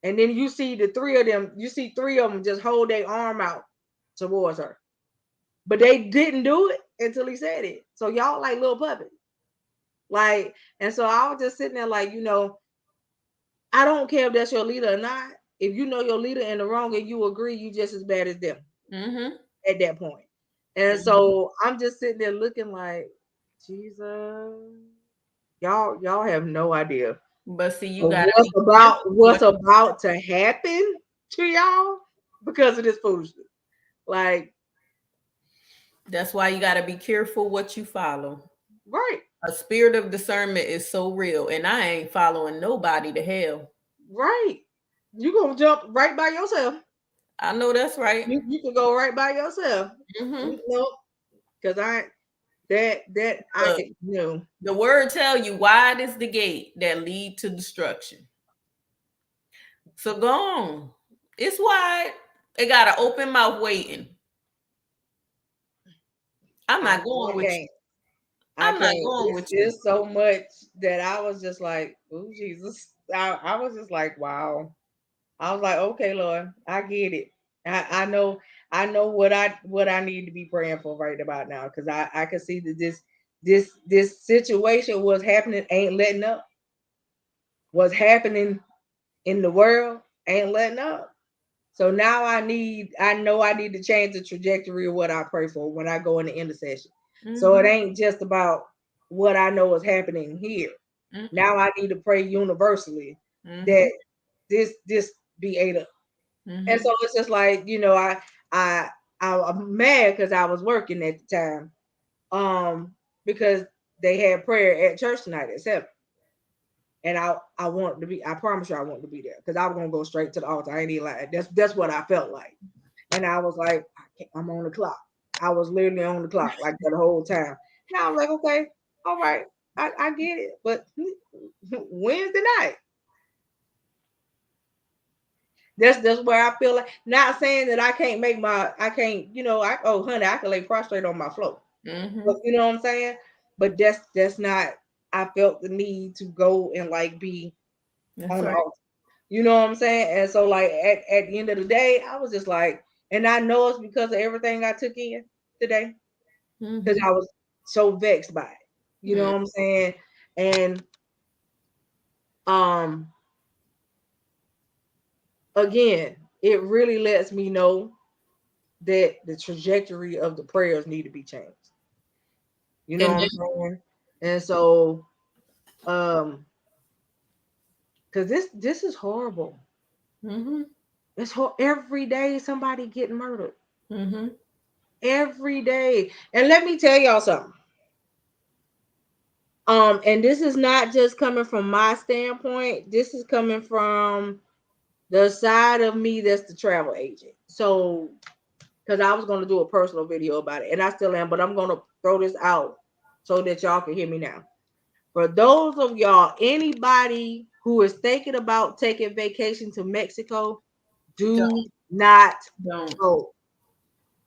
And then you see the three of them. You see three of them just hold their arm out towards her, but they didn't do it until he said it. So y'all like little puppets. Like, and so I was just sitting there like, I don't care if that's your leader or not. If you know your leader in the wrong and you agree, you just as bad as them Mm-hmm. at that point. And Mm-hmm. so I'm just sitting there looking like, Jesus, y'all have no idea But see, you of gotta be careful what's what you about to happen to y'all because of this foolishness. Like, that's why you gotta be careful what you follow. right, A spirit of discernment is so real, and I ain't following nobody to hell. right. You gonna jump right by yourself. I know that's right. You can go right by yourself. Mm-hmm. No, because that I Look, can no. the word tell you wide is the gate that lead to destruction. So go on. It's wide. It got an open mouth waiting. I'm I, not I going with you. can't. I I'm not can't. going with you. It's so much that I was just like, oh Jesus. I was just like, wow. I was like, okay, Lord, I get it. I know what I need to be praying for right about now because I can see that this situation was happening ain't letting up. What's happening in the world ain't letting up. So now I know I need to change the trajectory of what I pray for when I go into intercession. So it Mm-hmm. ain't just about what I know is happening here. Mm-mm. Now I need to pray universally Mm-hmm. that this be ate up. And Mm-hmm. so it's just like, I I'm mad because I was working at the time. Because they had prayer at church tonight at 7. And I wanted to be, I promise you I wanted to be there because I was gonna go straight to the altar. I ain't even like that's what I felt like. And I was like, I'm on the clock. I was literally on the clock like that the whole time. Now I'm like, okay, all right, I get it. But Wednesday night, that's where I feel like, not saying that I can't, oh honey, I can lay prostrate on my floor. Mm-hmm. But you know what I'm saying? But that's not, I felt the need to go and like be That's on the right. altar. You know what I'm saying? And so like at the end of the day, I was just like, and I know it's because of everything I took in today, because Mm-hmm. I was so vexed by it. You know Mm-hmm. what I'm saying? And um again, it really lets me know that the trajectory of the prayers need to be changed. You know And what I'm saying? And so um because this is horrible. mm-hmm. Every day somebody getting murdered. Mm-hmm. Every day. And let me tell y'all something. And this is not just coming from my standpoint. This is coming from the side of me that's the travel agent. So, because I was going to do a personal video about it, and I still am, but I'm going to throw this out so that y'all can hear me now. For those of y'all, anybody who is thinking about taking vacation to Mexico, do not Don't. go.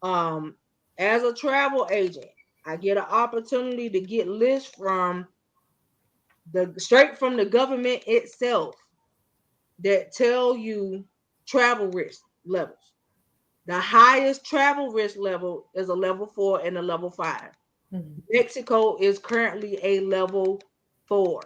Um, as a travel agent, I get an opportunity to get lists from the straight from the government itself that tell you travel risk levels. The highest travel risk level is a level 4 and a level 5. Mm-hmm. Mexico is currently a level 4.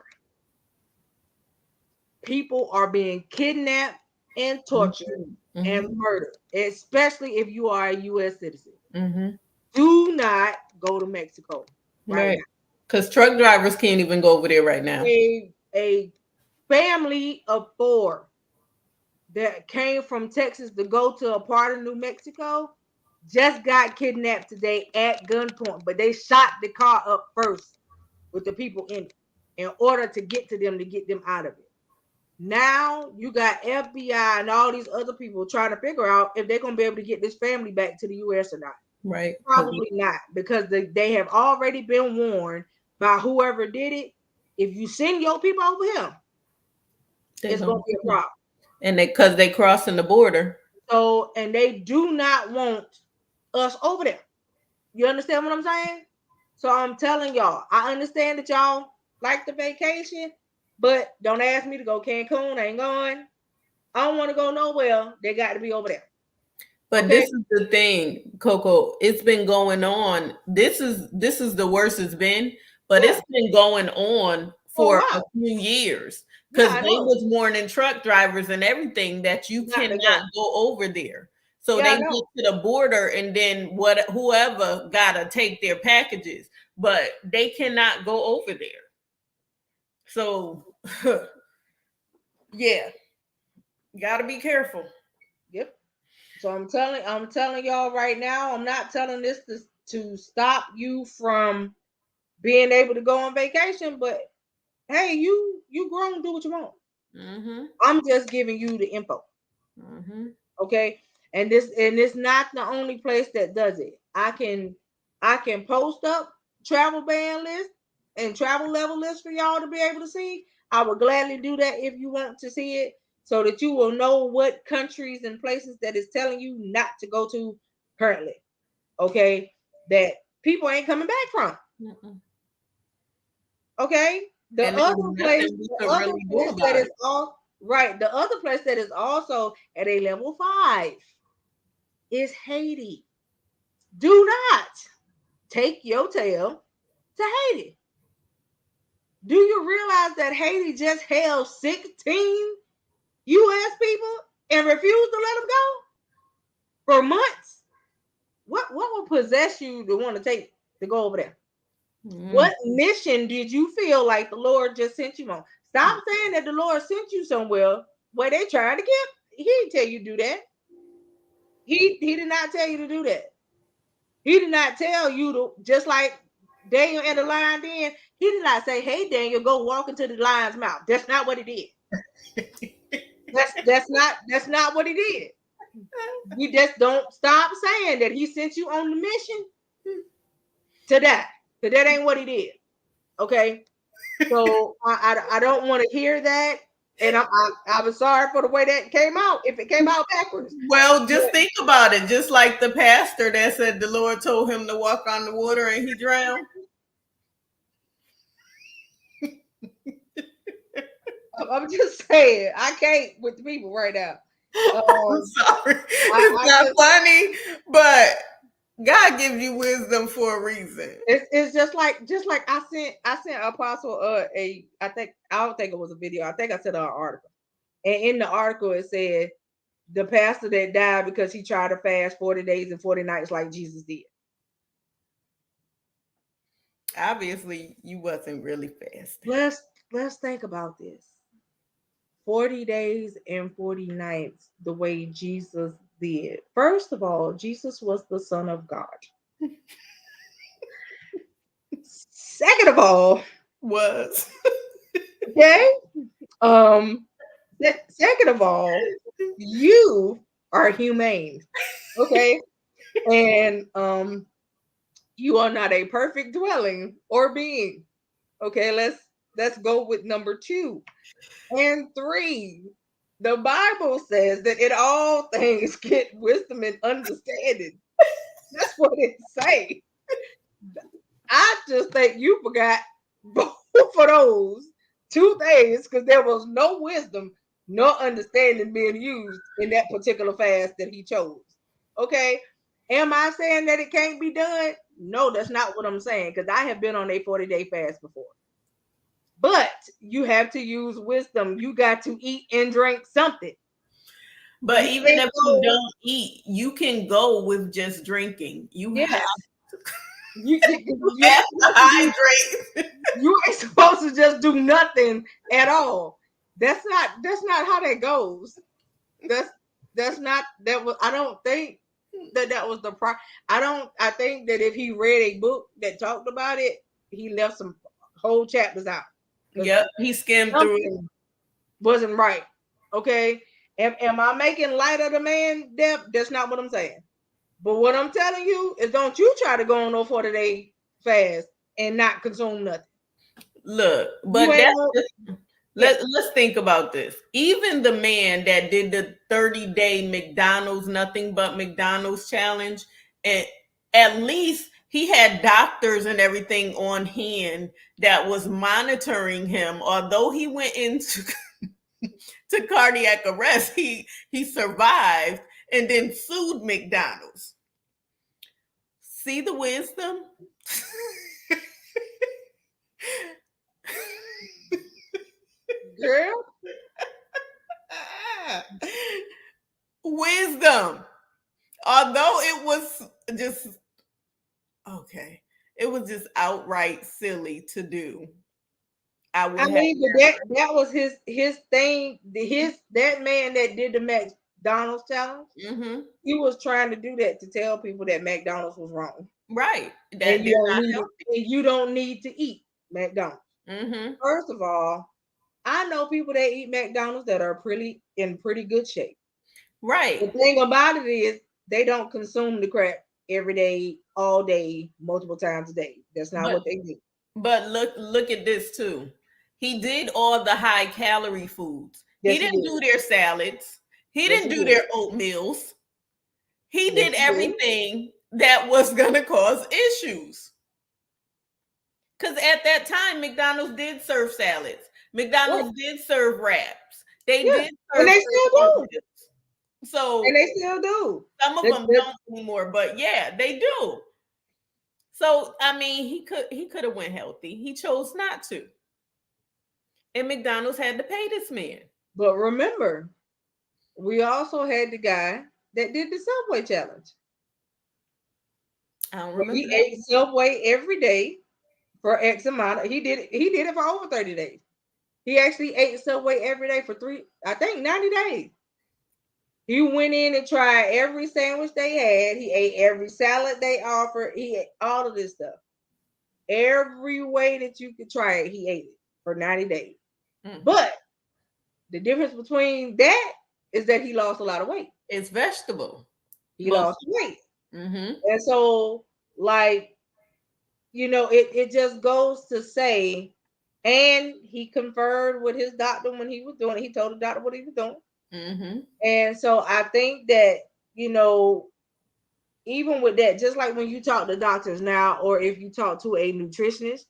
People are being kidnapped and tortured and Mm-hmm. murdered, especially if you are a U.S. citizen. Mm-hmm. Do not go to Mexico right Right. Because truck drivers can't even go over there right now. now. A family of 4 that came from Texas to go to a part of New Mexico just got kidnapped today at gunpoint, but they shot the car up first with the people in order to get to them to get them out of it. Now you got FBI and all these other people trying to figure out if they're going to be able to get this family back to the U.S. or not. Right. Probably not, because they have already been warned by whoever did it. If you send your people over here, They it's going don't. to be a problem. And because they crossing the border. So, and they do not want us over there. You understand what I'm saying? So I'm telling y'all, I understand that y'all like the vacation, but don't ask me to go Cancun. I ain't going. I don't want to go nowhere. They got to be over there. But Okay. this is the thing, Coco. It's been going on. This is the worst it's been, but Yeah. it's been going on For a for a while. few years Yeah, because I they know. was warning truck drivers and everything that you Not to cannot go. go over there. So Yeah, they I get know. to the border and then whoever gotta take their packages, but they cannot go over there. So yeah, gotta be careful. Yep. So I'm telling y'all right now. I'm not telling this to stop you from being able to go on vacation, but hey, you grown, do what you want. Mm-hmm. I'm just giving you the info. Mm-hmm. Okay. And it's not the only place that does it. I can post up travel ban list and travel level list for y'all to be able to see. I would gladly do that if you want to see it, so that you will know what countries and places that is telling you not to go to currently. Okay, that people ain't coming back from. Mm-mm. Okay, And there's nothing we the could other really do place that about is it. all right. The other place that is also at a level 5 is Haiti. Do not take your tail to Haiti. Do you realize that Haiti just held 16 U.S. people and refused to let them go for months? What would possess you to want to go over there? Mm. What mission did you feel like the Lord just sent you on? Stop saying that the Lord sent you somewhere where they tried to kill. He didn't tell you to do that. He did not tell you to do that. He did not tell you to, just like Daniel and the lion then. He did not say, "Hey Daniel, go walk into the lion's mouth." That's not what he did. That's not what he did. You just don't stop saying that he sent you on the mission to that. Because that ain't what he did. Okay. So I don't want to hear that. And I was sorry for the way that came out, if it came out backwards. Well, But just think about it. Just like the pastor that said the Lord told him to walk on the water and he drowned. I'm just saying, I can't with the people right now. I'm sorry. It's I not just, funny, but God gives you wisdom for a reason. it's just like I sent Apostle I don't think it was a video. I think I sent her an article. And in the article it said the pastor that died because he tried to fast 40 days and 40 nights like Jesus did. Obviously, you wasn't really fasting. Let's think about this. 40 days and 40 nights the way Jesus did. First of all, Jesus was the Son of God. Second of all, Was. okay, um, second of all, you are humane, okay, and you are not a perfect dwelling or being. Okay, let's go with number two and three. The Bible says that in all things get wisdom and understanding. That's what it say. I just think you forgot both of those two things because there was no wisdom, no understanding being used in that particular fast that he chose. Okay. Am I saying that it can't be done? No, that's not what I'm saying because I have been on a 40-day fast before. But you have to use wisdom. You got to eat and drink something. But You even can't if you go, don't eat, you can go with just drinking. You have, yes. you have to hydrate. You ain't supposed to just do nothing at all. That's not how that goes. That's that's not that was. I don't think that was the pro. I think that if he read a book that talked about it, he left some whole chapters out because Yep, he skimmed through it. something wasn't right. Okay, am I making light of the man? Deb? That's not what I'm saying. But what I'm telling you is, don't you try to go on no 40-day fast and not consume nothing. Look, You but ain't gonna, yeah. let's think about this. Even the man that did the 30-day McDonald's nothing but McDonald's challenge, and at least he had doctors and everything on hand that was monitoring him. Although he went into to cardiac arrest, he survived and then sued McDonald's. See the wisdom? Girl, Wisdom. Although it was just okay, it was just outright silly to do. I I would have mean, but that was his thing. His that man that did the McDonald's challenge, hmm he was trying to do that to tell people that McDonald's was wrong, right and that they're not you don't need to eat McDonald's. healthy. First of all, I know people that eat McDonald's that are pretty good shape. Right, The thing about it is they don't consume the crap every day, all day, multiple times a day. That's not but what they do. look at this too. He did all the high calorie foods. He Yes, he didn't did. do their salads. He Yes, didn't he do did. their oatmeals. He Yes, did he did. everything that was gonna cause issues. Because at that time, McDonald's did serve salads. Right. McDonald's did serve wraps. They Yeah. did And serve they still do. oatmeal. And So they still do. some of That- them that- don't anymore, but yeah, they do. So I mean, he could have went healthy. He chose not to, and McDonald's had to pay this man. but remember, we also had the guy that did the Subway challenge. I don't Where remember he that. ate Subway every day for X amount. He did it for over 30 days. He actually ate Subway every day for I think 90 days. He went in and tried every sandwich they had. He ate every salad they offered. He ate all of this stuff. Every way that you could try it, he ate it for 90 days. But the difference between that is that he lost a lot of weight. It's vegetable. He lost weight. And so, like, it just goes to say, and he conferred with his doctor when he was doing it. He told the doctor what he was doing. And so I think that, even with that, just like when you talk to doctors now, or if you talk to a nutritionist,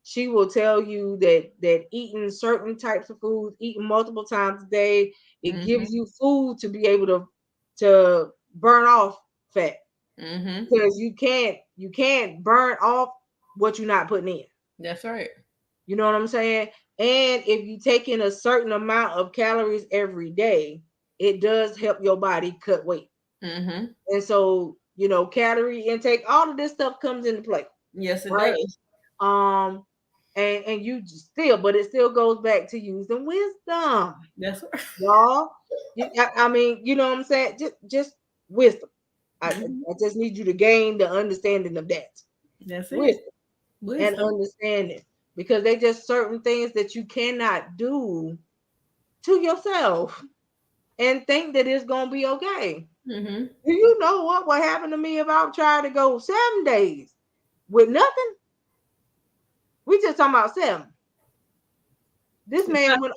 she will tell you that eating certain types of foods, eating multiple times a day, it gives you food to be able to burn off fat. Because you can't burn off what you're not putting in. That's right. You know what I'm saying? And if you take in a certain amount of calories every day, it does help your body cut weight. And so, calorie intake, all of this stuff comes into play. Yes, it does. And you still, but it still goes back to using wisdom. That's right. Y'all. I mean, you know what I'm saying? Just wisdom. I just need you to gain the understanding of that. That's it. Wisdom. And understanding. Because they just certain things that you cannot do to yourself and think that it's going to be okay. Do you know what happened to me if I tried to go 7 days with nothing? We just talking about 7. This man went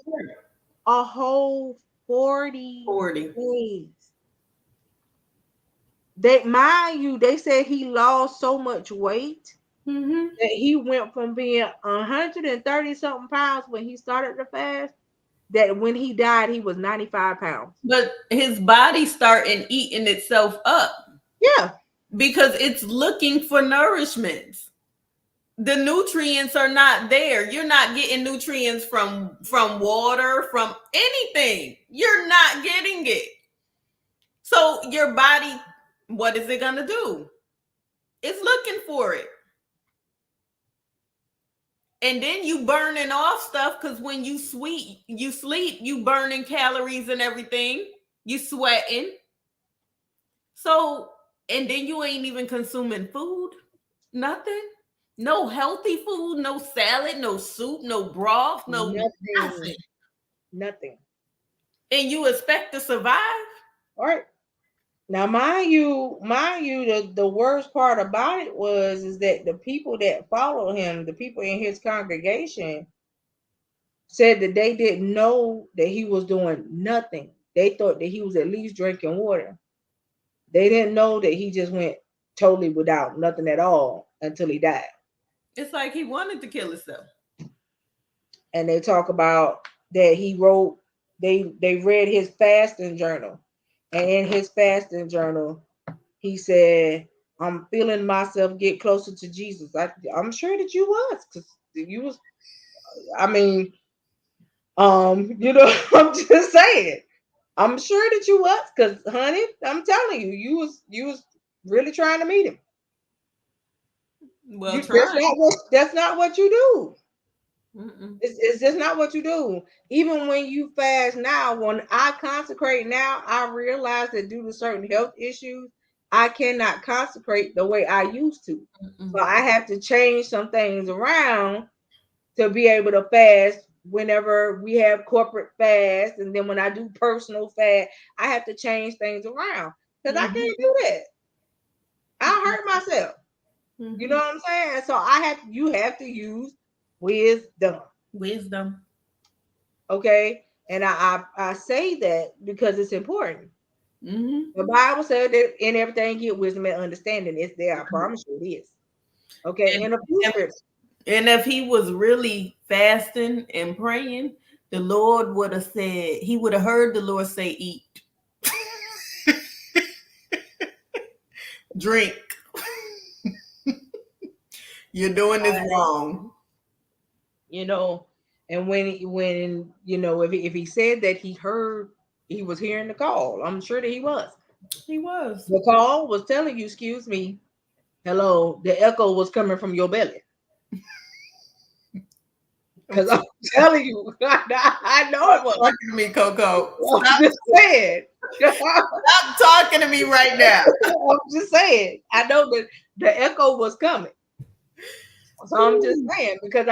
a whole 40 days. They said he lost so much weight that he went from being 130 something pounds when he started the fast, that when he died, he was 95 pounds. But his body started eating itself up. Yeah. Because it's looking for nourishment. The nutrients are not there. You're not getting nutrients from water, from anything. You're not getting it. So your body, what is it going to do? It's looking for it. And then you burning off stuff, because when you sleep, you burning calories and everything. You sweating. So, and then you ain't even consuming food. Nothing. No healthy food, no salad, no soup, no broth, no nothing. And you expect to survive? All right. Now, mind you, the worst part about it is that the people that followed him, the people in his congregation, said that they didn't know that he was doing nothing. They thought that he was at least drinking water. They didn't know that he just went totally without nothing at all until he died. It's like he wanted to kill himself. And they talk about that he wrote, they read his fasting journal. And in his fasting journal, he said, I'm feeling myself get closer to Jesus. I'm sure that you was, because you was, I mean, I'm just saying. I'm sure that you was, because honey, I'm telling you, you was really trying to meet him. Well, that's not what you do. It's just not what you do. Even when you fast now, when I consecrate now, I realize that due to certain health issues, I cannot consecrate the way I used to. So I have to change some things around to be able to fast whenever we have corporate fast. And then when I do personal fast, I have to change things around, because I can't do that. I'll hurt myself. You know what I'm saying? So you have to use wisdom. Okay. And I say that because it's important. The Bible said that in everything get wisdom and understanding. It's there. I promise you it is. Okay. And if he was really fasting and praying, the Lord would have said, he would have heard the Lord say, eat, drink. You're doing this wrong. And when if he said that he was hearing the call, I'm sure that he was. He was. The call was telling you, excuse me, hello, the echo was coming from your belly. Because I'm telling you, I know it Stop was. talking to me, Coco. I'm just saying. Stop talking to me right now. I'm just saying. I know that the echo was coming. So I'm just saying because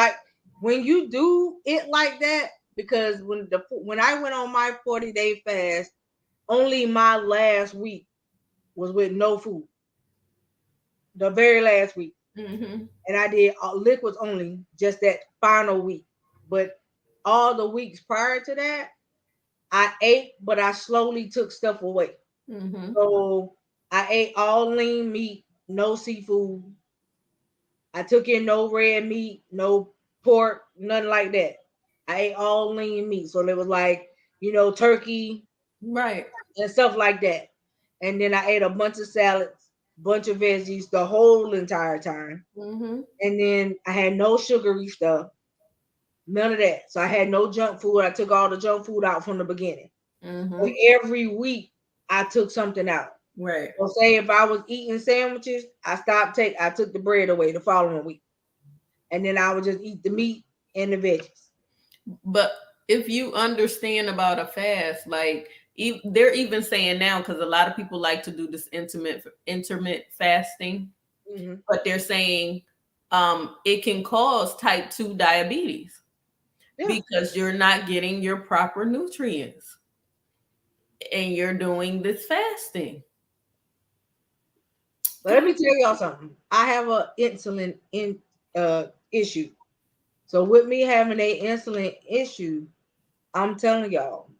when you do it like that, because when I went on my 40-day fast, only my last week was with no food. The very last week. Mm-hmm. And I did liquids only just that final week. But all the weeks prior to that, I ate, but I slowly took stuff away. Mm-hmm. So I ate all lean meat, no seafood. I took in no red meat, no pork, nothing like that. I ate all lean meat. So it was like, turkey Right. and stuff like that. And then I ate a bunch of salads, bunch of veggies the whole entire time. Mm-hmm. And then I had no sugary stuff, none of that. So I had no junk food. I took all the junk food out from the beginning. Mm-hmm. So every week I took something out. Right. So say if I was eating sandwiches, I took the bread away the following week. And then I would just eat the meat and the veggies. But if you understand about a fast, like they're even saying now, because a lot of people like to do this intermittent fasting, Mm-hmm. but they're saying it can cause type 2 diabetes Yeah. because you're not getting your proper nutrients and you're doing this fasting. But let me tell y'all something. I have a insulin issue. So with me having a insulin issue, I'm telling y'all,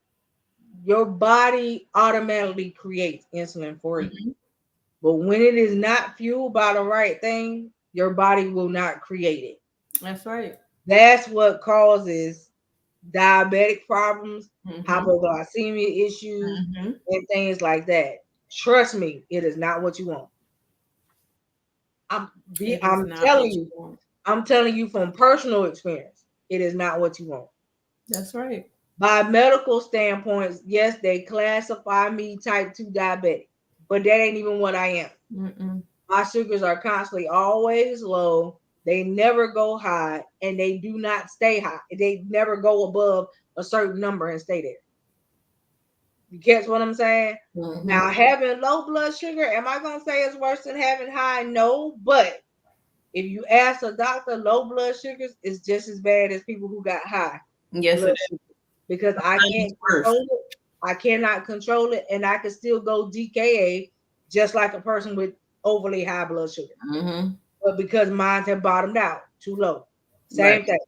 your body automatically creates insulin for you. Mhm. But when it is not fueled by the right thing, your body will not create it. That's right. That's what causes diabetic problems, Mm-hmm. hypoglycemia issues, Mm-hmm. and things like that. Trust me, it is not what you want. It is I'm not telling what you you, want. I'm telling you from personal experience, it is not what you want. That's right. By medical standpoints, yes, they classify me type 2 diabetic, but that ain't even what I am. Mm-mm. My sugars are constantly always low. They never go high and they do not stay high. They never go above a certain number and stay there. You catch what I'm saying? Mm-hmm. Now, having low blood sugar, am I going to say it's worse than having high? No, but if you ask a doctor, low blood sugars is just as bad as people who got high Yes, blood it is. sugar because I Sometimes it's can't worse. control it. I cannot control it, and I can still go DKA just like a person with overly high blood sugar. Mm-hmm. But because mine have bottomed out too low, Right. same thing.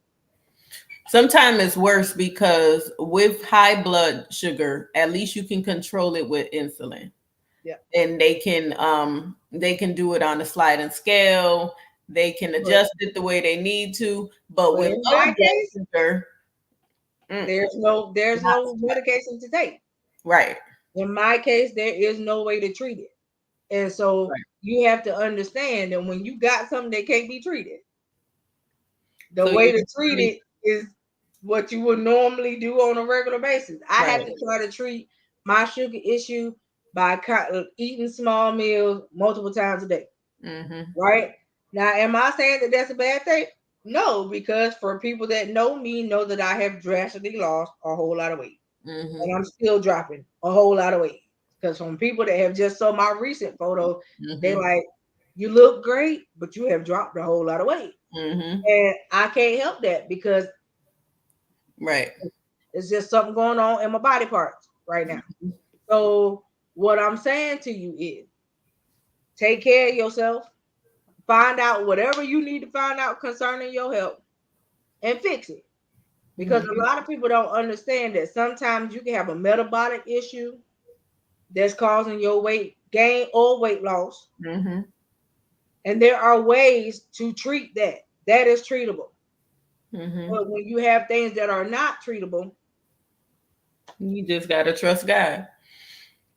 Sometimes it's worse because with high blood sugar, at least you can control it with insulin. Yeah, And they can do it on a sliding scale. They can but adjust it the way they need to. But with in low my blood case, sugar, there's not no medication to take. right. In my case, there is no way to treat it. And so Right. you have to understand that when you got something that can't be treated, the So way you to treat it is what you would normally do on a regular basis. I have right. to try to treat my sugar issue by eating small meals multiple times a day. Mm-hmm. Right? Now, am I saying that that's a bad thing? No, because for people that know me, know that I have drastically lost a whole lot of weight. Mm-hmm. And I'm still dropping a whole lot of weight. Because from people that have just saw my recent photo, they Mm-hmm. like, you look great, but you have dropped a whole lot of weight. Mm-hmm. And I can't help that because Right. it's just something going on in my body parts right now. So what I'm saying to you is take care of yourself, find out whatever you need to find out concerning your health and fix it. Because a Mm-hmm. lot of people don't understand that sometimes you can have a metabolic issue that's causing your weight gain or weight loss. Mm-hmm. And there are ways to treat that. That is treatable. Mm-hmm. But when you have things that are not treatable, You just gotta trust God.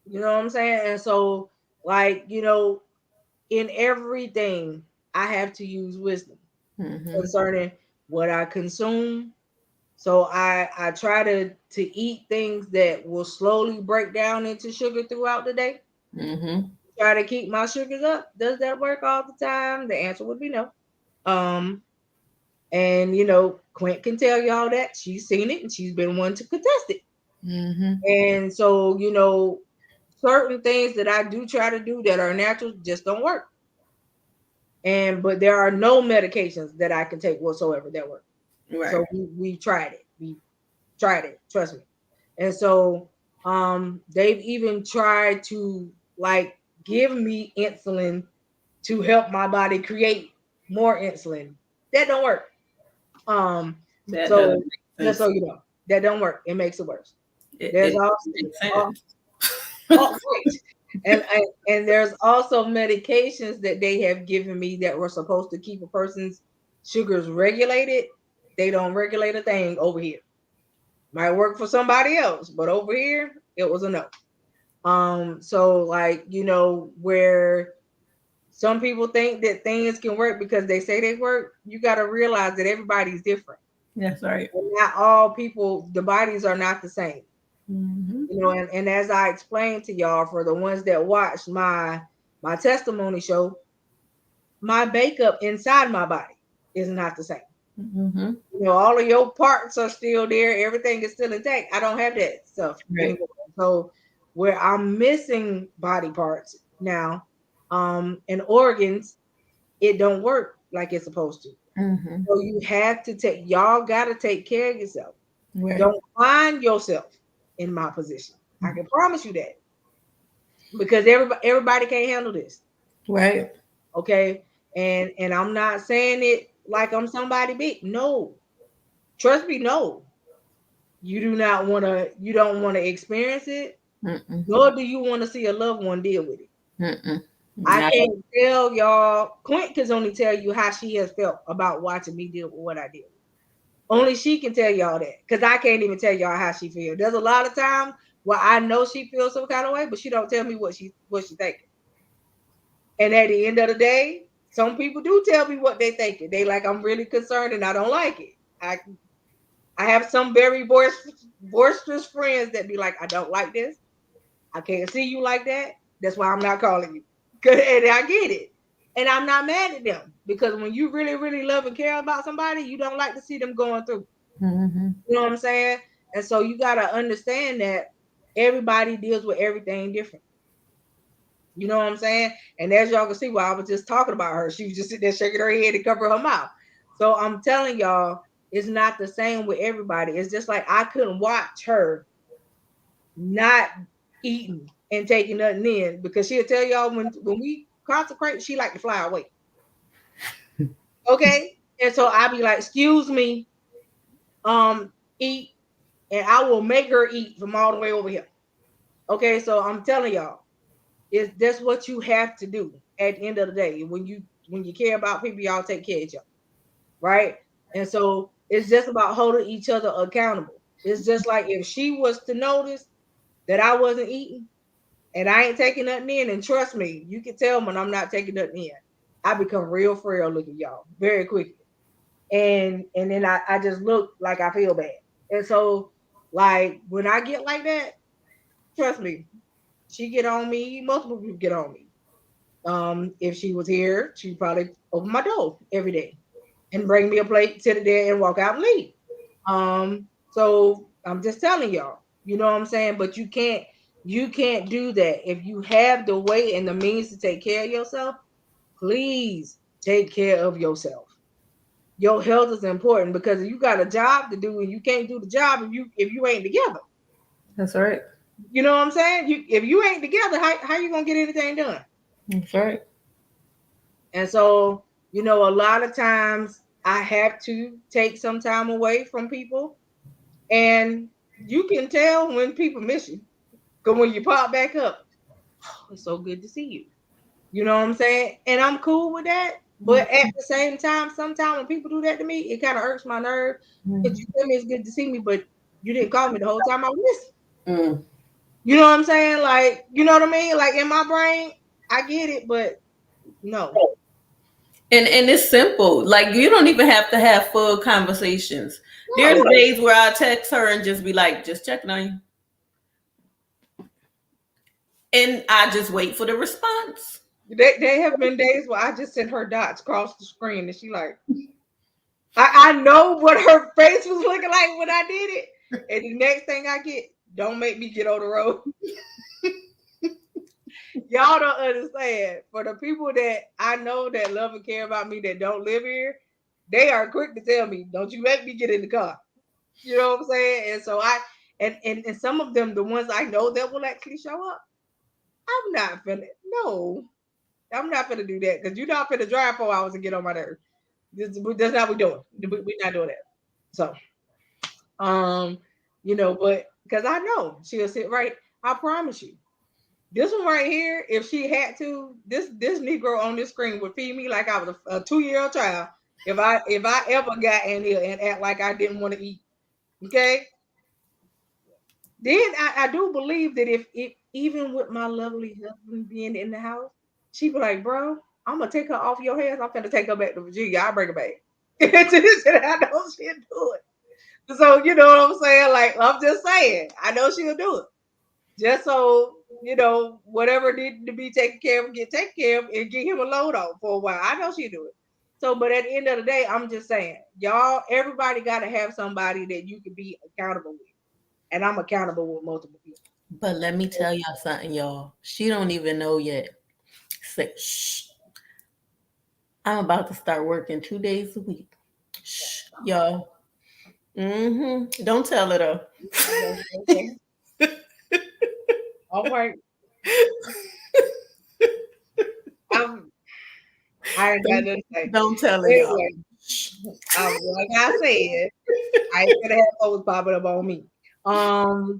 you know what I'm saying? And so, like, in everything, I have to use wisdom Mm-hmm. concerning what I consume. So I try to eat things that will slowly break down into sugar throughout the day. Mm-hmm. Try to keep my sugars up. Does that work all the time? The answer would be no. Um, And Quint can tell y'all that she's seen it and she's been one to contest it. Mm-hmm. And so, certain things that I do try to do that are natural just don't work. But there are no medications that I can take whatsoever that work. Right. So we tried it. We tried it, trust me. And so they've even tried to like give me insulin to help my body create more insulin. That don't work. Um, That doesn't so make just sense. so you know, that don't work. It makes it worse. There's It also makes uh, sense. right. And there's also medications that they have given me that were supposed to keep a person's sugars regulated. They don't regulate a thing over here. Might work for somebody else, but over here it was a no. So like, where some people think that things can work because they say they work, you got to realize that everybody's different. That's right. And not all people, the bodies are not the same. Mm-hmm. And as I explained to y'all, for the ones that watched my testimony show, my makeup inside my body is not the same. Mm-hmm. All of your parts are still there, everything is still intact. I don't have that stuff Right. anymore. So where I'm missing body parts now, and organs, it don't work like it's supposed to. Mm-hmm. So you have to y'all gotta take care of yourself. Right. Don't find yourself in my position. I can promise you that. Because everybody can't handle this. Right. Okay. And I'm not saying it like I'm somebody big. No. Trust me, no. You don't want to experience it, Mm-mm. nor do you want to see a loved one deal with it. Mm-mm. I Not can't tell y'all. Quint can only tell you how she has felt about watching me deal with what I did. Only she can tell y'all that, because I can't even tell y'all how she feels. There's a lot of times where I know she feels some kind of way, but she don't tell me what she thinking. And at the end of the day, some people do tell me what they thinking. They like, I'm really concerned and I don't like it. I have some very boisterous friends that be like, I don't like this. I can't see you like that. That's why I'm not calling you. And I get it. And I'm not mad at them, because when you really, really love and care about somebody, you don't like to see them going through. Mm-hmm. You know what I'm saying? And so you got to understand that everybody deals with everything different. You know what I'm saying? And as y'all can see, while I was just talking about her, she was just sitting there shaking her head and covering her mouth. So I'm telling y'all, it's not the same with everybody. It's just like I couldn't watch her not eating and taking nothing in, because she'll tell y'all when we consecrate, she like to fly away. Okay? And so I'll be like, excuse me, eat, and I will make her eat from all the way over here. Okay, so I'm telling y'all, that's what you have to do at the end of the day. When you care about people, y'all take care of each other, right? And so it's just about holding each other accountable. It's just like if she was to notice that I wasn't eating and I ain't taking nothing in, and trust me, you can tell when I'm not taking nothing in. I become real frail looking, y'all, very quickly. And then I just look like I feel bad. And so like when I get like that, trust me, she get on me, multiple people get on me. If she was here, she'd probably open my door every day and bring me a plate, sit it there, and walk out and leave. So I'm just telling y'all, you know what I'm saying? But you can't do that. If you have the way and the means to take care of yourself, please take care of yourself. Your health is important, because you got a job to do and you can't do the job if you ain't together. That's right. You know what I'm saying? If you ain't together, how you gonna get anything done? That's right. And so, a lot of times I have to take some time away from people. And you can tell when people miss you. Because when you pop back up, oh, it's so good to see you. You know what I'm saying? And I'm cool with that. But at the same time, sometimes when people do that to me, it kind of irks my nerve. Because you tell me it's good to see me, but you didn't call me the whole time I was missing. Mm. You know what I'm saying? Like, you know what I mean? Like in my brain, I get it, but no. And it's simple. Like you don't even have to have full conversations. There's No. days where I text her and just be like, just checking on you. And I just wait for the response. They have been days where I just sent her dots across the screen and she like, I know what her face was looking like when I did it. And the next thing I get, don't make me get on the road. Y'all don't understand. For the people that I know that love and care about me that don't live here, they are quick to tell me, don't you make me get in the car. You know what I'm saying? And so and some of them, the ones I know that will actually show up, I'm not finna, no, I'm not finna do that because you're not finna drive 4 hours and get on my nerves. That's not what we're doing. We're not doing that. So, um, but because I know she'll sit right. I promise you. This one right here, if she had to, this Negro on this screen would feed me like I was a 2-year-old child. If I ever got in here and act like I didn't want to eat, okay. Then I do believe that if even with my lovely husband being in the house, she'd be like, bro, I'm gonna take her off your hands. I'm gonna take her back to Virginia. I'll bring her back. I know she'll do it. So you know what I'm saying? Like I'm just saying, I know she'll do it. Just so whatever needed to be taken care of, get taken care of, and get him a load off for a while. I know she'll do it. So, but at the end of the day, I'm just saying, y'all, everybody got to have somebody that you can be accountable with, and I'm accountable with multiple people. But let me tell y'all something, y'all. She don't even know yet. Say, shh. I'm about to start working 2 days a week. Shh, y'all. Don't tell her though. Okay. All right. I'm, I ain't got don't, nothing to say. don't tell her, y'all. Anyway, like I said, I ain't gonna have folks popping up on me. Um,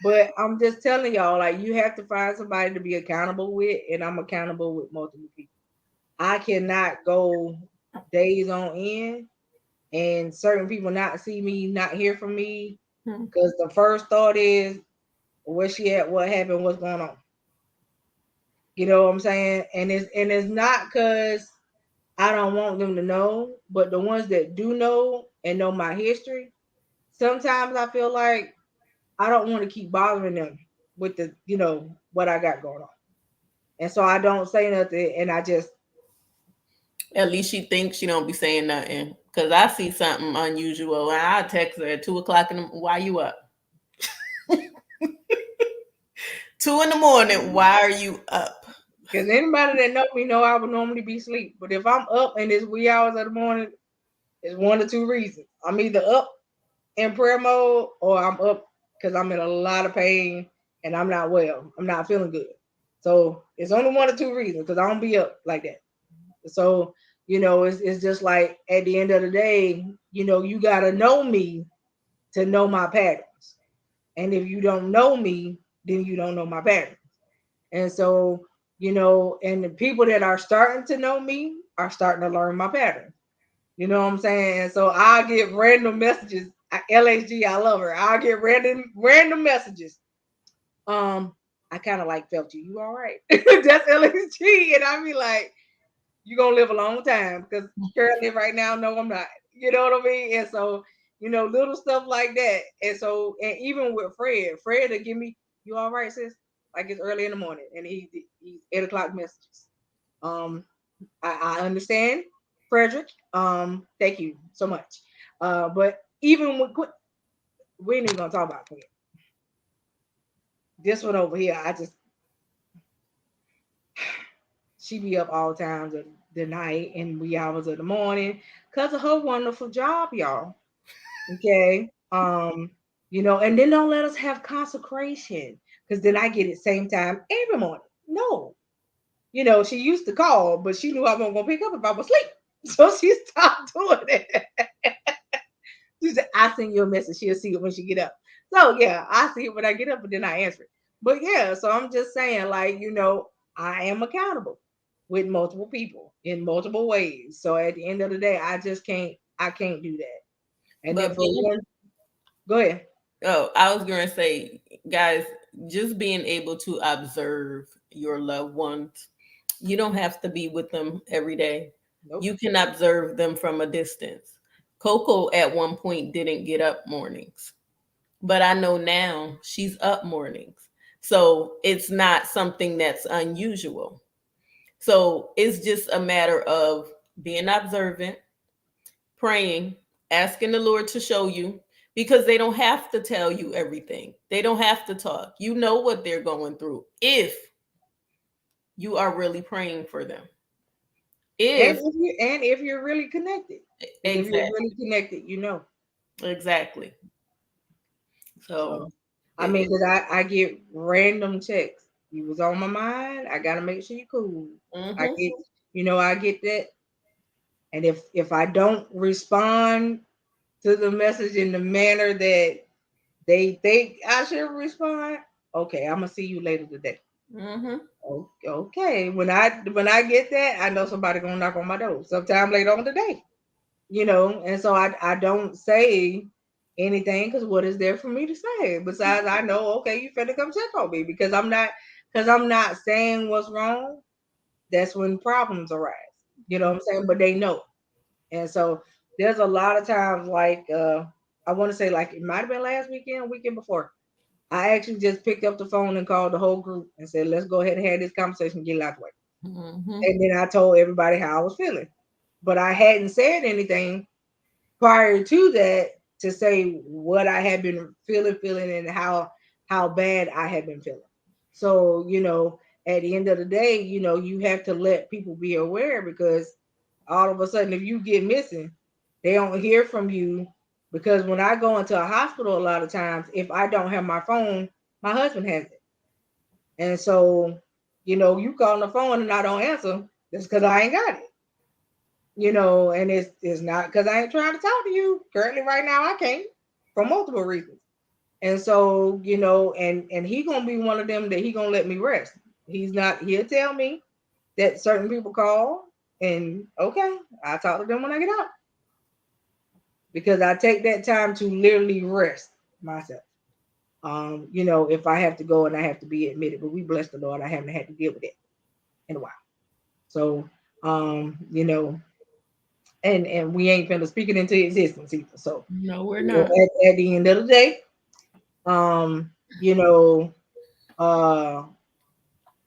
but I'm just telling y'all, like you have to find somebody to be accountable with, and I'm accountable with multiple people. I cannot go days on end and certain people not see me, not hear from me, Hmm. because the first thought is where she at, what happened, what's going on. You know what I'm saying? And it's not because I don't want them to know, but the ones that do know and know my history, sometimes I feel like I don't want to keep bothering them with what I got going on. And so I don't say nothing and I just At least she thinks she don't be saying nothing. Cause I see something unusual and I text her at 2 o'clock in the why you up? 2 in the morning, why are you up? because anybody that know me know I would normally be asleep. But if I'm up and it's wee hours of the morning, it's one or two reasons. I'm either up in prayer mode or I'm up because I'm in a lot of pain and I'm not well. I'm not feeling good. So it's only one or two reasons because I don't be up like that. So, it's just like at the end of the day, you got to know me to know my patterns. And if you don't know me, then you don't know my patterns. And so, and the people that are starting to know me are starting to learn my patterns. You know what I'm saying? And so I get random messages. LHG, I love her. I'll get random messages. I kind of like felt you. You all right? That's LHG. And I be like, you gonna live a long time because currently right now, no, I'm not. You know what I mean? And so, little stuff like that. And so, and even with Fred to give me, you all right, sis? Like it's early in the morning and he's 8 o'clock messages. Um, I understand, Frederick. Thank you so much. But even with we ain't even gonna talk about Quint. This one over here, I just she be up all times of the night and wee hours of the morning because of her wonderful job, y'all. Okay. And then don't let us have consecration because then I get it same time every morning. No. She used to call, but she knew I wasn't gonna pick up if I was asleep. So she stopped doing it. She said, I send you a message. She'll see it when she get up. So yeah, I see it when I get up, but then I answer it. But yeah, so I'm just saying, like, I am accountable with multiple people in multiple ways. So at the end of the day, I can't do that. And then But for being one, go ahead. Oh, I was going to say, guys, just being able to observe your loved ones, you don't have to be with them every day. Nope. You can observe them from a distance. Coco at one point didn't get up mornings, but I know now she's up mornings. So it's not something that's unusual. So it's just a matter of being observant praying, asking the Lord to show you, because they don't have to tell you everything. They don't have to talk. You know what they're going through if you are really praying for them. If And if you're really connected. Because if you're exactly, really connected, you know. exactly. So So I it, mean, because I get random texts. You was on my mind. I gotta make sure you cool. I mhm. get, I get that. And if I don't respond to the message in the manner that they think I should respond, okay, I'm gonna see you later today. Mhm. Okay. When I get that, I know somebody gonna knock on my door sometime later on today. And so I don't say anything because what is there for me to say? Besides, I know, okay, you finna come check on me because I'm not saying what's wrong. That's when problems arise. You know what I'm saying? But they know. And so there's a lot of times like I want to say like it might have been last weekend, weekend before. I actually just picked up the phone and called the whole group and said, let's go ahead and have this conversation and get it out the way. Mhm. And then I told everybody how I was feeling. But I hadn't said anything prior to that to say what I had been feeling and how bad I had been feeling. So, at the end of the day, you have to let people be aware because all of a sudden if you get missing, they don't hear from you because when I go into a hospital a lot of times, if I don't have my phone, my husband has it. And so, you call on the phone and I don't answer, that's because I ain't got it. And it's not because I ain't trying to talk to you. Currently, right now, I can't for multiple reasons. And so, and he gonna be one of them that he gonna let me rest. He's not. He'll tell me that certain people call, and okay, I talk to them when I get out because I take that time to literally rest myself. If I have to go and I have to be admitted, but we bless the Lord, I haven't had to deal with it in a while. So, and we ain't finna speak it into existence either. So, No, we're not. at the end of the day, um, you know, uh,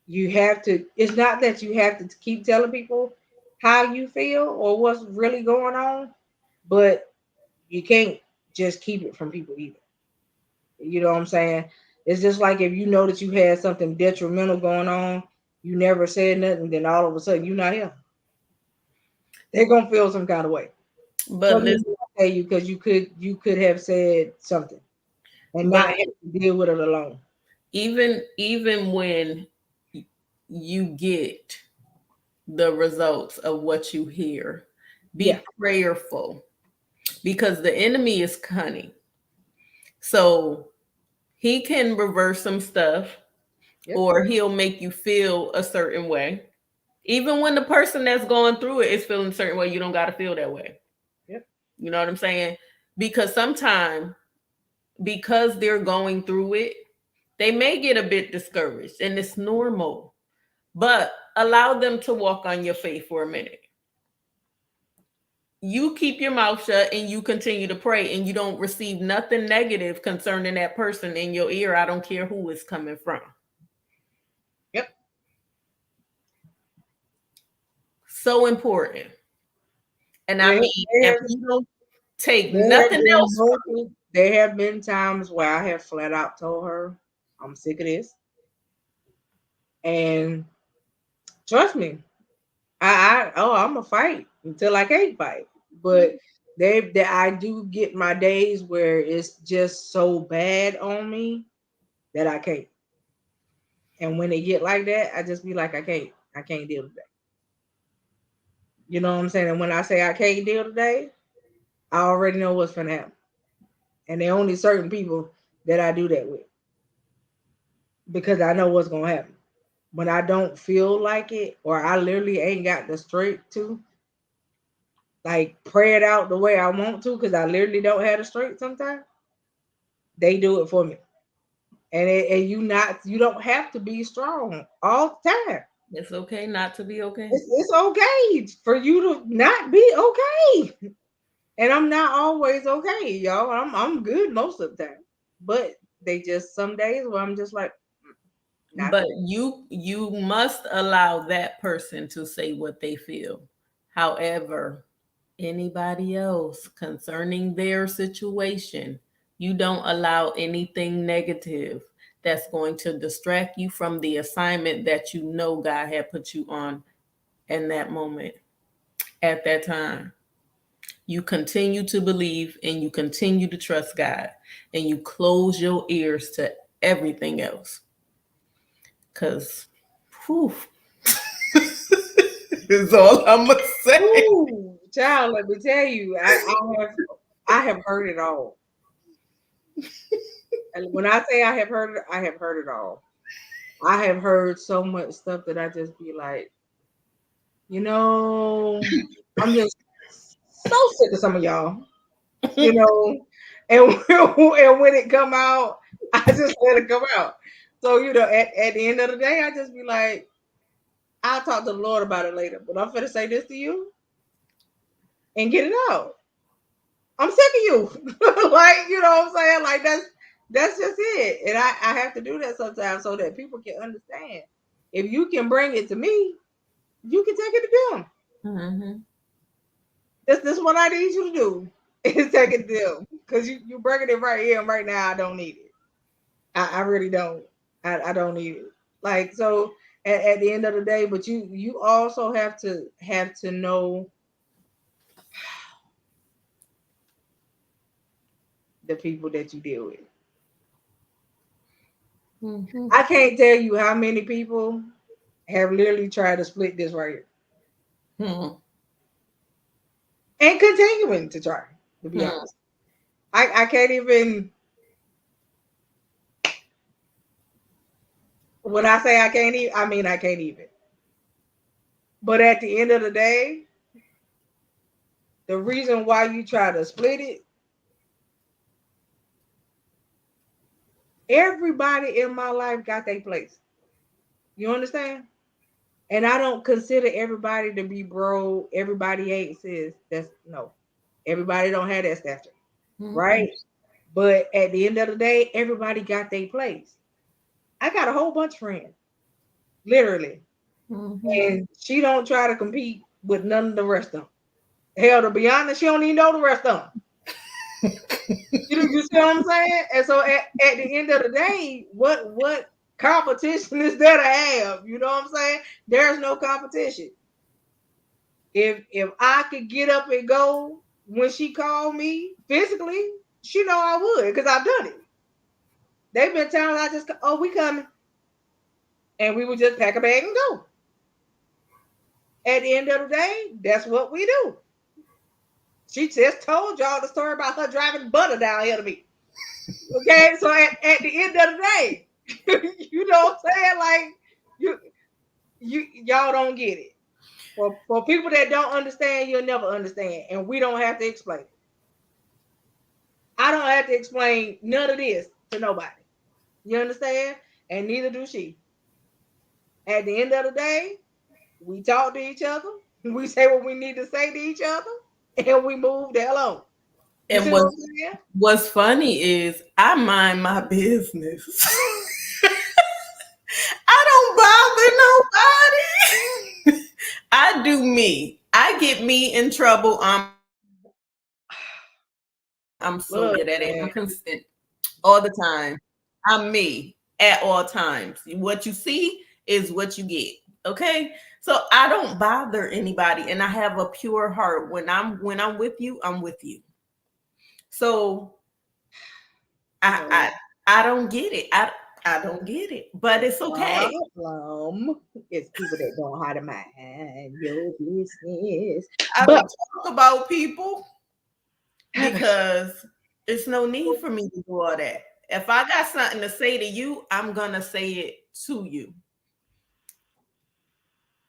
you have to. It's not that you have to keep telling people how you feel or what's really going on, but you can't just keep it from people either. You know what I'm saying? It's just like if you know that you had something detrimental going on, you never said nothing, then all of a sudden you're not here. They're gonna feel some kind of way. But Some listen, people will tell you because you could have said something and but not have to deal with it alone. even when you get the results of what you hear, Yeah. be prayerful because the enemy is cunning. So he can reverse some stuff Yep. or he'll make you feel a certain way. Even when the person that's going through it is feeling a certain way, you don't got to feel that way. Yep. You know what I'm saying? Because sometimes, because they're going through it, they may get a bit discouraged and it's normal, but allow them to walk on your faith for a minute. You keep your mouth shut and you continue to pray and you don't receive nothing negative concerning that person in your ear. I don't care who it's coming from. Yep. So important. And I There, mean, there, if you don't take there have nothing been else from moments, there have been times where I have flat out told her, I'm sick of this. And trust me, I'm a fight until I can't fight. But I do get my days where it's just so bad on me that I can't. And when they get like that, I just be like, I can't deal today. You know what I'm saying? And when I say I can't deal today, I already know what's gonna happen. And there are only certain people that I do that with because I know what's gonna happen. When I don't feel like it, or I literally ain't got the strength to like pray it out the way I want to, because I literally don't have the strength sometimes, they do it for me. And you don't have to be strong all the time. it's okay not to be okay. It's okay for you to not be okay. And I'm not always okay, y'all. I'm good most of the time. But they just some days where I'm just like, not But today. you must allow that person to say what they feel. However, anybody else concerning their situation. You don't allow anything negative that's going to distract you from the assignment that you know God had put you on in that moment, at that time. You continue to believe and you continue to trust God and you close your ears to everything else. Because, whew, is all I'm going to say. Ooh, child, let me tell you, I have heard it all. And when I say I have heard it, I have heard it all. I have heard so much stuff that I just be like, you know, I'm just so sick of some of y'all, you know, and and when it come out, I just let it come out. So at the end of the day, I just be like, I'll talk to the Lord about it later. But I'm gonna say this to you and get it out. I'm sick of you. Like, you know what I'm saying? Like that's just it. And I have to do that sometimes so that people can understand. If you can bring it to me, you can take it to them. Mm-hmm. This is what I need you to do. Is take it to them. Because you bringing it right here and right now. I don't need it. I really don't. I don't need it. Like so at the end of the day, but you also have to know the people that you deal with. Mm-hmm. I can't tell you how many people have literally tried to split this right here Hmm. and continuing to try, to be Hmm. honest. I can't even, when I say I can't even, I mean I can't even. But at the end of the day, the reason why you try to split it, everybody in my life got their place. You understand? And I don't consider everybody to be bro. Everybody ain't sis. That's no. Everybody don't have that stature, Mm-mm. right? But at the end of the day, everybody got their place. I got a whole bunch of friends, literally, Mm-hmm. and she don't try to compete with none of the rest of them. Hell, to be honest, she don't even know the rest of them. You see what I'm saying? And so at the end of the day, what competition is there to have? You know what I'm saying? There's no competition. If I could get up and go when she called me physically, she know I would because I've done it. They've been telling I just oh we coming, and we would just pack a bag and go. At the end of the day, that's what we do. She just told y'all the story about her driving butter down here to me. Okay, so at the end of the day, you know what I'm saying? Like you y'all don't get it. For people that don't understand, you'll never understand, and we don't have to explain it. I don't have to explain none of this to nobody. You understand? And neither do she. At the end of the day, we talk to each other. We say what we need to say to each other, and we move the hell on. You And see what I'm saying? what's funny is I mind my business. I don't bother nobody. I do me. I get me in trouble. I'm so Look, good at it. man. I'm consistent all the time. I'm me at all times. What you see is what you get. Okay? So I don't bother anybody and I have a pure heart. When I'm with you, I'm with you. So I No, I I don't get it. I don't get it. But the it's okay. problem is people that don't know how to mind your business. I But don't talk about people because it's no need for me to do all that. If I got something to say to you, I'm gonna say it to you.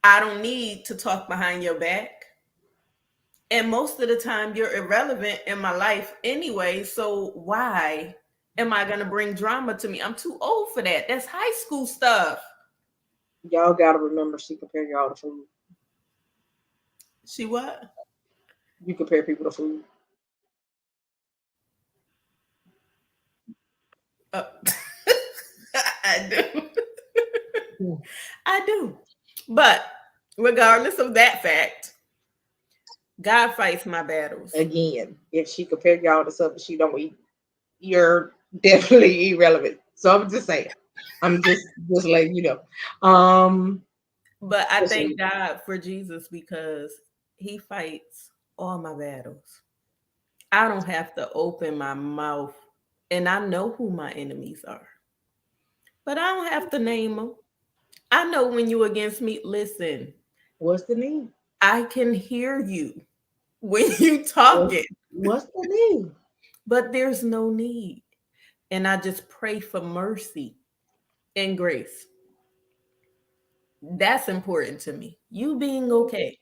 I don't need to talk behind your back. And most of the time, you're irrelevant in my life anyway. So why am I gonna bring drama to me? I'm too old for that. That's high school stuff. y'all gotta remember she compare y'all to food. She what? You compare people to food. Uh, I do. I do. But regardless of that fact, God fights my battles. Again, if she compared y'all to something she don't eat, you're definitely irrelevant. So I'm just saying. I'm just letting you know. But I Listen, thank God for Jesus because he fights all my battles. I don't have to open my mouth, and I know who my enemies are, but I don't have to name them. I know when you against me. Listen, what's the need? I can hear you when you What's, talking, what's the need? but there's no need. And I just pray for mercy and grace. That's important to me. You being okay,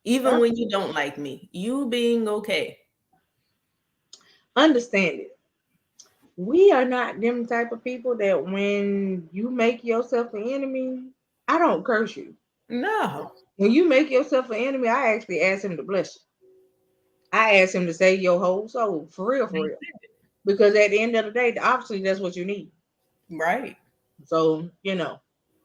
even when you don't like me, you being okay. Understand it. We are not them type of people that when you make yourself an enemy, I don't curse you. No, When you make yourself an enemy, I actually ask him to bless you. I ask him to save your whole soul, for real, for real. Because at the end of the day, obviously that's what you need. right. So,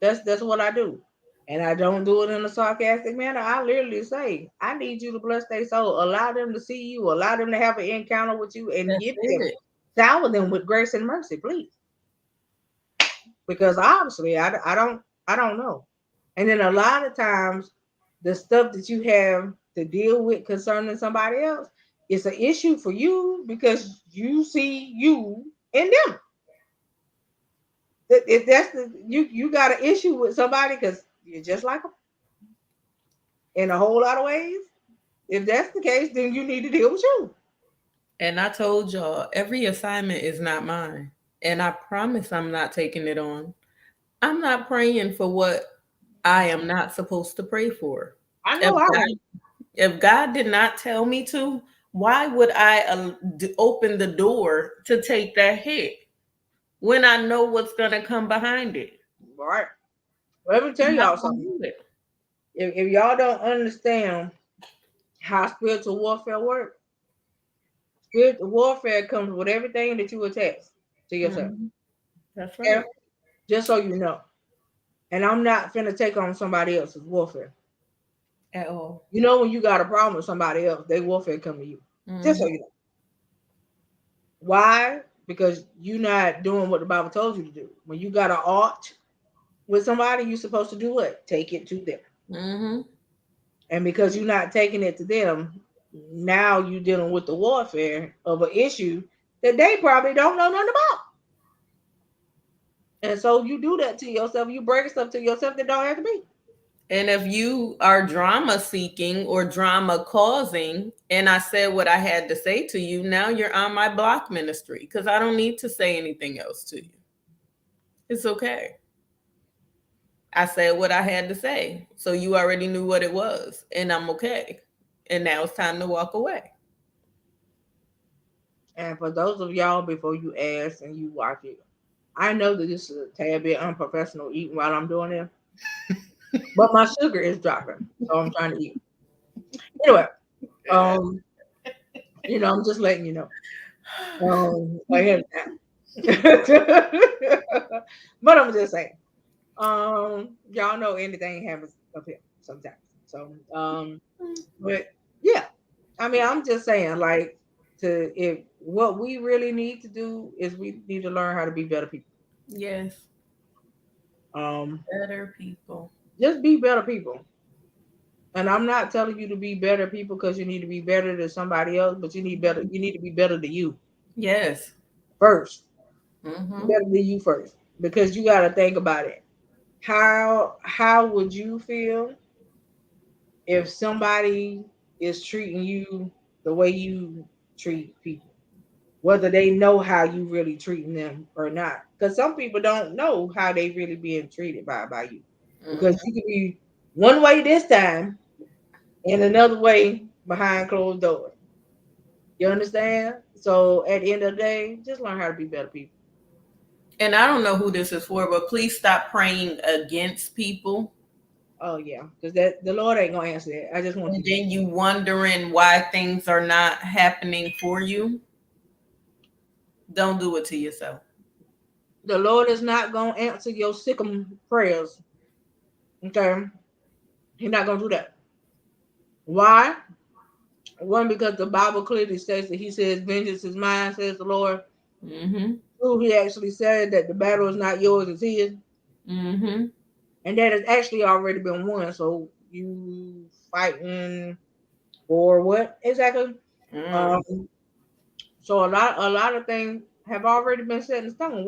that's what I do. And I don't do it in a sarcastic manner. I literally say, I need you to bless their soul. Allow them to see you, allow them to have an encounter with you, and That's give them, it. shower them with grace and mercy, please. Because obviously I don't know. And then a lot of times the stuff that you have to deal with concerning somebody else, it's an issue for you because you see you in them. If that's you got an issue with somebody because you're just like them in a whole lot of ways. If that's the case, then you need to deal with you. And I told y'all, every assignment is not mine. And I promise I'm not taking it on. I'm not praying for what I am not supposed to pray for. I If know I God, won't. if God did not tell me to, why would I open the door to take that hit when I know what's going to come behind it? All right. Let me tell I'm not y'all going to something. do it. If y'all don't understand how spiritual warfare works, spiritual warfare comes with everything that you attach to yourself. Mhm. That's Okay? right. Just so you know. And I'm not finna take on somebody else's warfare. At all. You know when you got a problem with somebody else, they warfare come to you. Just so Mhm. you know. Why? Because you're not doing what the Bible told you to do. When you got an art with somebody, you're supposed to do what? Take it to them. Mhm. And because you're not taking it to them, now you're dealing with the warfare of an issue that they probably don't know nothing about. And so you do that to yourself. You bring stuff to yourself that don't have to be. And if you are drama seeking or drama causing, and I said what I had to say to you, now you're on my block ministry because I don't need to say anything else to you. It's okay. I said what I had to say. So you already knew what it was, and I'm okay. And now it's time to walk away. And for those of y'all, before you ask and you watch it, I know that this is a tad bit unprofessional eating while I'm doing it, but my sugar is dropping, so I'm trying to eat. Anyway, um, I'm just letting you know. Ahead of time. But I'm just saying. Y'all know anything happens up here sometimes. So, but yeah, I mean, I'm just saying, like, if what we really need to do is we need to learn how to be better people. Yes, Um, better people. just be better people. And I'm not telling you to be better people because you need to be better than somebody else, but you need better. You need to be better than you Yes. first. Mm-hmm. Better than you first, because you got to think about it. How would you feel if somebody is treating you the way you treat people, whether they know how you really treating them or not? Because some people don't know how they really being treated by you, because Mm-hmm. you could be one way this time and another way behind closed doors. You understand? So at the end of the day, just learn how to be better people. And I don't know who this is for, but please stop praying against people. Oh yeah, because that the Lord ain't gonna answer that. I just want And you to know. then you wondering why things are not happening for you. Don't do it to yourself. The Lord is not gonna answer your sickum prayers. Okay, He's not gonna do that. Why? One, because the Bible clearly states that he says, vengeance is mine, says the Lord. Mm-hmm. Two, he actually said that the battle is not yours, it's his. Mm-hmm. And that has actually already been won. So you fighting for what exactly? Mm. Um, so a lot of things have already been set in stone.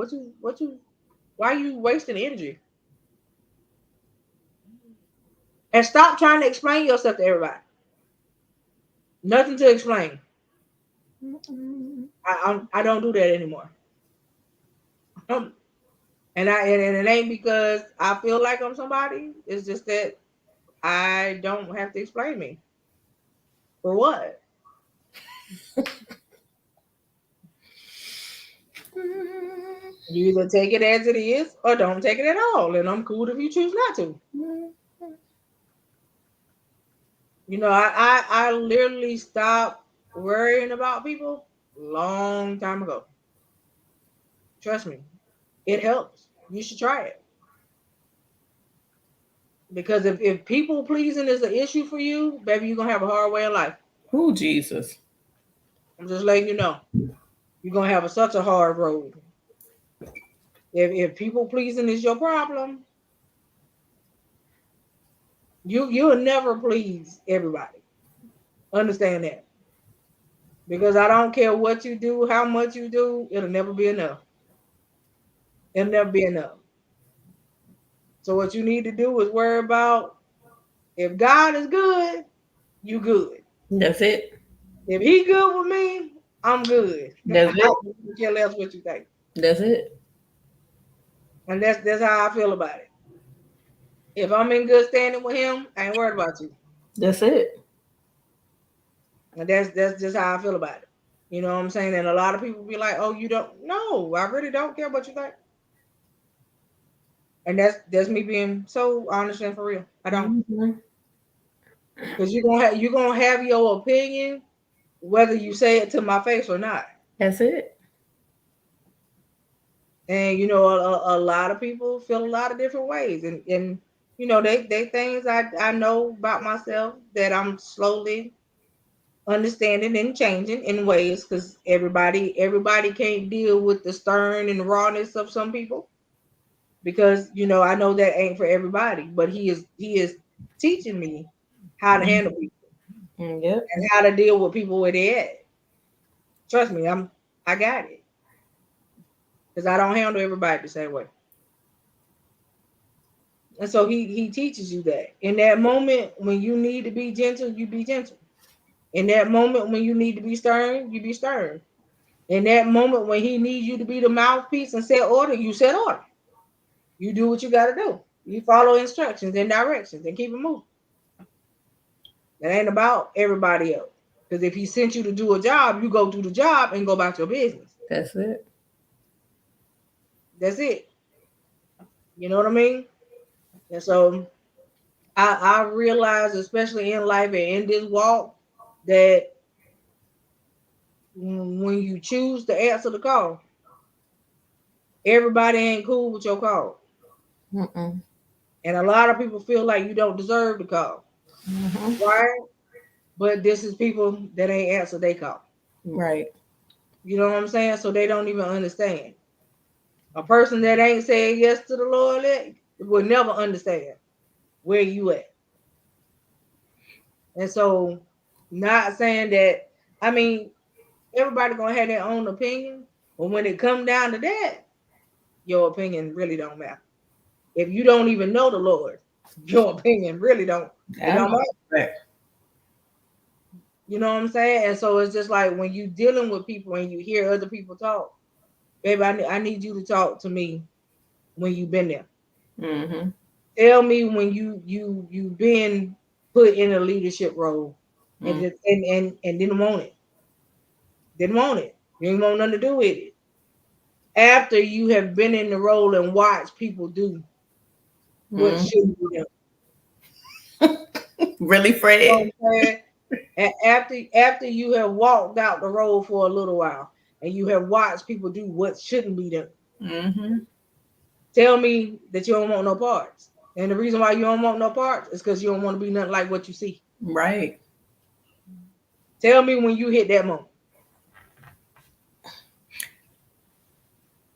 Why are you wasting energy? And stop trying to explain yourself to everybody. Nothing to explain. Mm-mm. I don't do that anymore. And it ain't because I feel like I'm somebody. It's just that I don't have to explain me. For what? You either take it as it is or don't take it at all. And I'm cool if you choose not to. You know, I literally stopped worrying about people long time ago. Trust me. It helps. You should try it. Because if people pleasing is an issue for you, baby, you're gonna have a hard way of life. Oh, Jesus. I'm just letting you know. You're gonna have such a hard road. If people pleasing is your problem, you'll never please everybody. Understand that. Because I don't care what you do, how much you do, it'll never be enough. It'll never be enough. So what you need to do is worry about if God is good, you good. That's it. If he good with me, I'm good. That's I it. don't care less what you think. That's it. And that's how I feel about it. If I'm in good standing with him, I ain't worried about you. That's it. And that's just how I feel about it. You know what I'm saying? And a lot of people be like, "Oh, you don't?" No, I really don't care what you think. And that's me being so honest and for real. I don't, Mm-hmm. because you're gonna have your opinion whether you say it to my face or not. That's it. And you know, a lot of people feel a lot of different ways, and you know, they things I know about myself that I'm slowly understanding and changing in ways, because everybody can't deal with the stern and rawness of some people, because you know I know that ain't for everybody, but he is teaching me how to handle people Yep. and how to deal with people where they at. Trust me, I got it, because I don't handle everybody the same way. And so he teaches you that in that moment when you need to be gentle, you be gentle. In that moment when you need to be stern, you be stern. In that moment when he needs you to be the mouthpiece and set order, you set order. You do what you got to do. You follow instructions and directions and keep it moving. It ain't about everybody else. Because if he sent you to do a job, you go do the job and go about your business. That's it. That's it. You know what I mean? And so I realize, especially in life and in this walk, that when you choose to answer the call, everybody ain't cool with your call. Mm-mm. And a lot of people feel like you don't deserve the call. Mm-hmm. Right? But this is people that ain't answer they call. Right. You know what I'm saying? So they don't even understand. A person that ain't saying yes to the Lord will never understand where you at. And so, not saying that, I mean, everybody gonna have their own opinion, but when it come down to that, your opinion really don't matter. If you don't even know the Lord, your opinion really don't. It I don't know. matter. Right. You know what I'm saying? And so it's just like when you dealing with people and you hear other people talk, baby, I need you to talk to me when you've been there. Mm-hmm. Tell me when you've been put in a leadership role and Mm. didn't want it. Didn't want it. You didn't want nothing to do with it. After you have been in the role and watched people do what Mm. shouldn't be done. Really, You know Fred? what I'm saying? And after you have walked out the role for a little while and you have watched people do what shouldn't be done. Mm-hmm. Tell me that you don't want no parts. And the reason why you don't want no parts is because you don't want to be nothing like what you see. Right. Tell me when you hit that moment.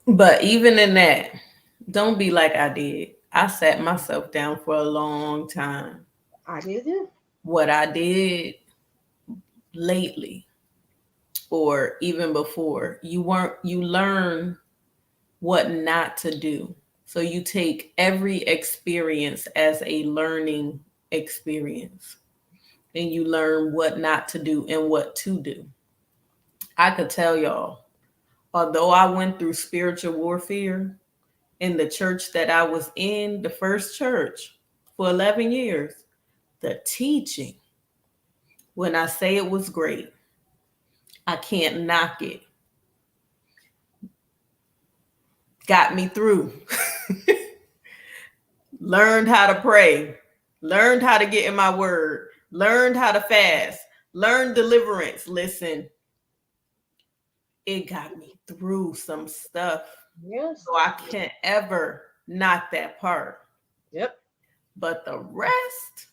But even in that, don't be like I did. I sat myself down for a long time. I did it. What I did lately or even before, you learn what not to do. So you take every experience as a learning experience and you learn what not to do and what to do. I could tell y'all, although I went through spiritual warfare in the church that I was in, the first church for 11 years, the teaching, when I say it was great, I can't knock it. Got me through. Learned how to pray, learned how to get in my word, learned how to fast, learned deliverance. Listen, it got me through some stuff. Yes. So I can't ever knock that part. Yep. But the rest,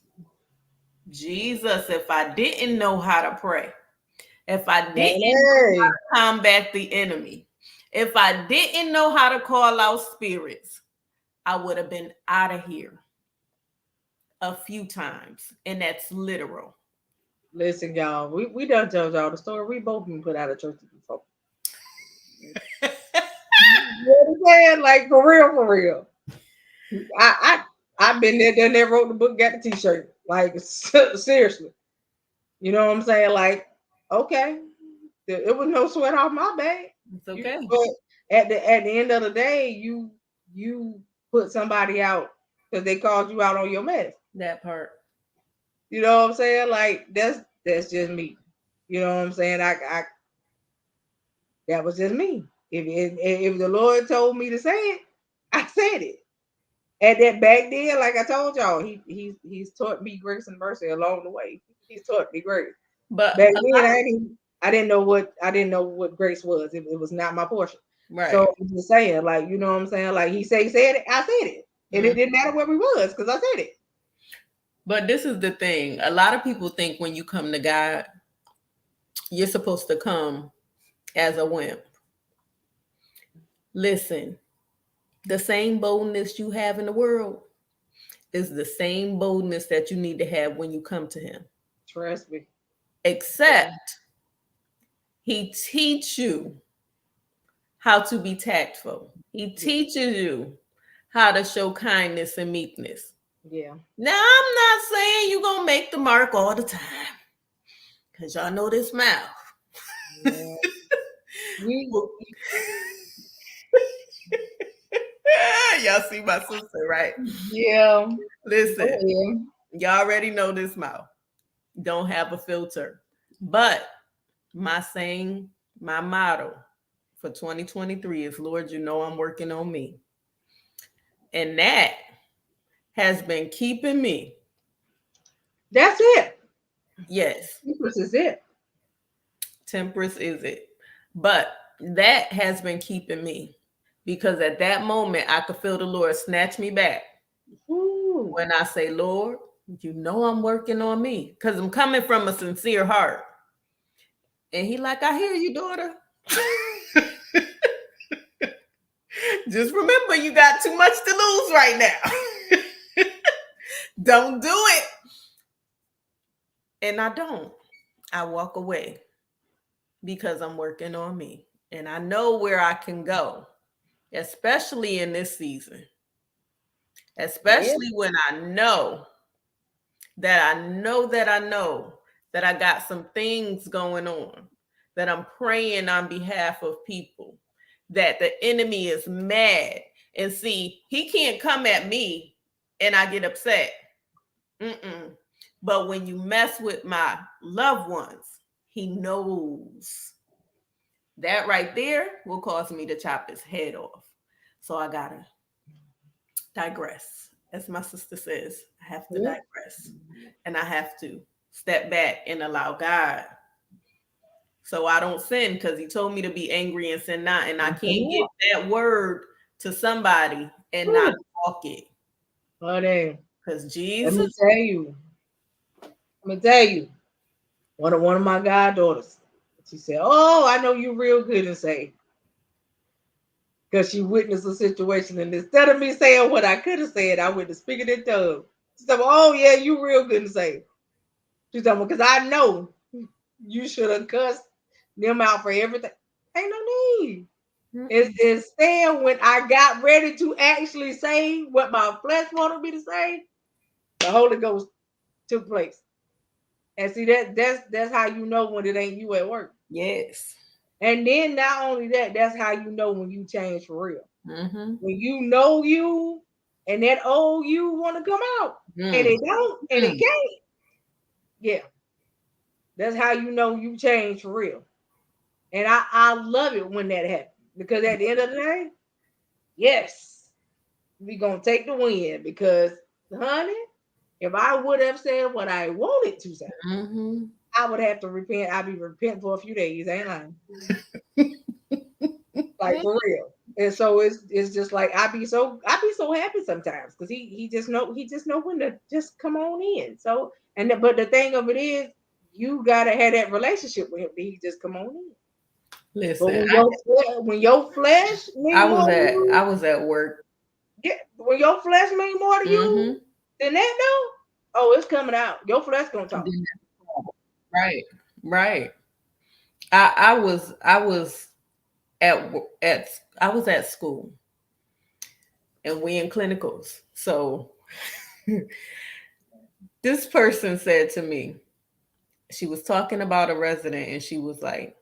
Jesus, if I didn't know how to pray, if I didn't know how to combat the enemy, if I didn't know how to call out spirits, I would have been out of here a few times. And that's literal. Listen, y'all, we done told y'all the story. We both been put out of church before. You know what I'm saying? Like for real, for real. I've been there, done that, wrote the book, got the t-shirt. Like seriously. You know what I'm saying? Like, okay. It was no sweat off my back. It's okay. But at the end of the day, you put somebody out because they called you out on your mess. That part. You know what I'm saying? Like that's just me. You know what I'm saying? I that was just me. If the Lord told me to say it, I said it. At that back then, like I told y'all, he's taught me grace and mercy along the way. He's taught me grace. But back then, I didn't know what grace was. It was not my portion. right. So I'm just saying, like, you know what I'm saying? Like he said it, I said it. And it didn't matter where we was because I said it. But this is the thing. A lot of people think when you come to God, you're supposed to come as a wimp. Listen, the same boldness you have in the world is the same boldness that you need to have when you come to him. Trust me. Except he teach you how to be tactful. He teaches you how to show kindness and meekness. Yeah. Now, I'm not saying you're going to make the mark all the time. Because y'all know this mouth. Yeah. Y'all see my sister, right? Yeah. Listen, y'all already know this mouth. Don't have a filter. But my saying, my motto for 2023 is, Lord, you know I'm working on me. And that has been keeping me. That's it. Yes. Temperance is it. Temperance is it. But that has been keeping me. Because at that moment, I could feel the Lord snatch me back. Ooh. When I say, Lord, you know I'm working on me. Because I'm coming from a sincere heart. And he like, I hear you, daughter. Just remember, you got too much to lose right now. Don't do it. And I don't. I walk away because I'm working on me. And I know where I can go, especially in this season. Especially when I know that I got some things going on, that I'm praying on behalf of people, that the enemy is mad. And see, he can't come at me and I get upset. But when you mess with my loved ones, he knows. That right there will cause me to chop his head off. So I gotta digress. As my sister says, I have to digress. And I have to step back and allow God. So I don't sin, because he told me to be angry and sin not. And I can't give that word to somebody and not walk it. Honey, because Jesus. Let me tell you. One of my goddaughters. She said, "Oh, I know you real good and say," because she witnessed a situation, and instead of me saying what I could have said, I went to speaking in tongues. She said, "Oh yeah, you real good and say." She said, "Because I know you should have cussed them out for everything. Ain't no need." It's instead when I got ready to actually say what my flesh wanted me to say, the Holy Ghost took place. And see that's how you know when it ain't you at work. Yes. And then not only that, that's how you know when you change for real. Mm-hmm. When you know you and that old you want to come out and it don't and it can't. Yeah, that's how you know you change for real. And I love it when that happens because at the end of the day, yes, we gonna take the win because, honey, if I would have said what I wanted to say, I would have to repent. I'd be repenting for a few days, ain't I? Like for real. And so it's just like I be so happy sometimes because he just know when to just come on in. So but the thing of it is you gotta have that relationship with him. That he just come on in. But Listen, when your flesh mean more to I you, was at work. when your flesh mean more to you Mm-hmm. than that though, oh, it's coming out. Your flesh gonna talk. Right. Right. I was at I was at school and we in clinicals. So this person said to me, she was talking about a resident and she was like,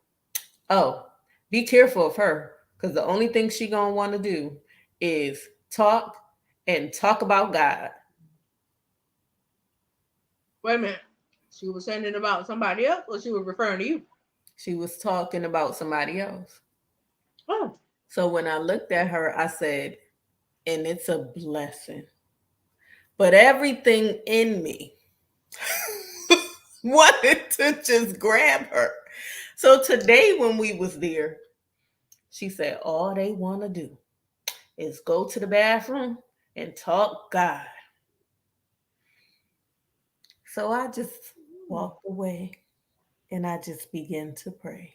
"Oh, be careful of her because the only thing she gonna want to do is talk and talk about God." Wait a minute. She was saying it about somebody else, or she was referring to you? She was talking about somebody else. Oh, So when I looked at her, I said, "And it's a blessing." But everything in me wanted to just grab her. So today when we was there, she said all they want to do is go to the bathroom and talk God. So I just walked away and I just began to pray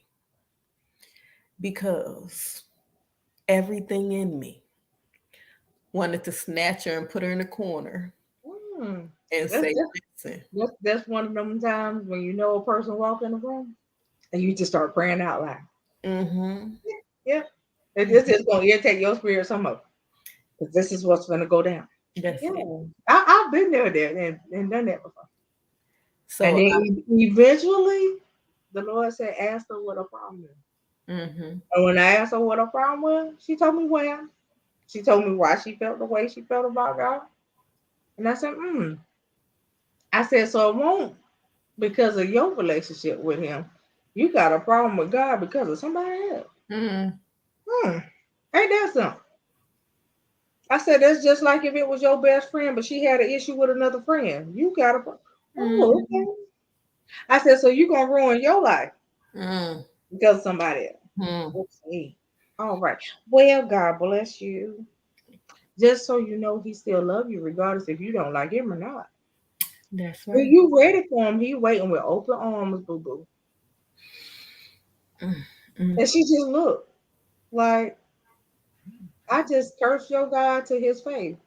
because everything in me wanted to snatch her and put her in a corner hmm. and That's, say, that's "Listen." that's one of them times when you know a person walk in the room and you just start praying out loud. Mm-hmm. Yeah, it's just gonna irritate your spirit some of because this is what's gonna go down. That's Yeah, it. I've been there and done that before. And So, then eventually, the Lord said, "Ask her what her problem is." mm-hmm. And when I asked her what her problem was, she told me why. She told me why she felt the way she felt about God. And I said, "Hmm." I said, "So it won't because of your relationship with him. You got a problem with God because of somebody else. Mm-hmm. Hmm. Ain't that something?" I said, "That's just like if it was your best friend, but she had an issue with another friend. You got a problem." Oh, Mm-hmm. okay. I said, "So you gonna ruin your life because of somebody Mm-hmm. else?" Okay. All right. Well, God bless you. Just so you know, he still love you regardless if you don't like him or not. That's When right. you ready for him, he waiting with open arms, boo boo. Mm-hmm. And she just looked like, "I just cursed your God to his face.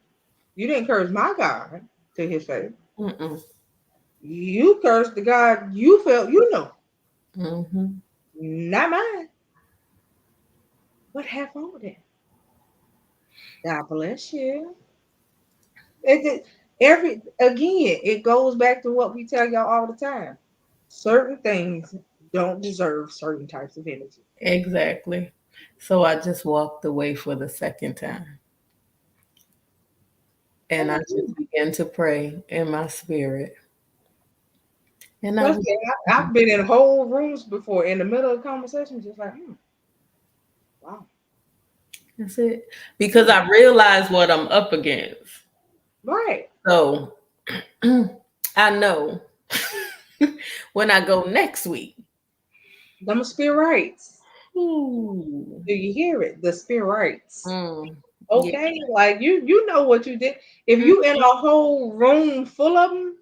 You didn't curse my God to his face. Mm-mm. You cursed the God you felt you know, Mm-hmm. not mine." What have wrong with that? God bless you. Every again, it goes back to what we tell y'all all the time. Certain things don't deserve certain types of energy. Exactly. So I just walked away for the second time. And I just began to pray in my spirit. And I Plus, was, I've been in whole rooms before in the middle of a conversation, just like, wow, that's it. Because I realized what I'm up against. right. So I know when I go next week. Them spirits. Ooh. Do you hear it? The spirits. Mm. Yeah. Okay, like you know what you did. If Mm. you in a whole room full of them,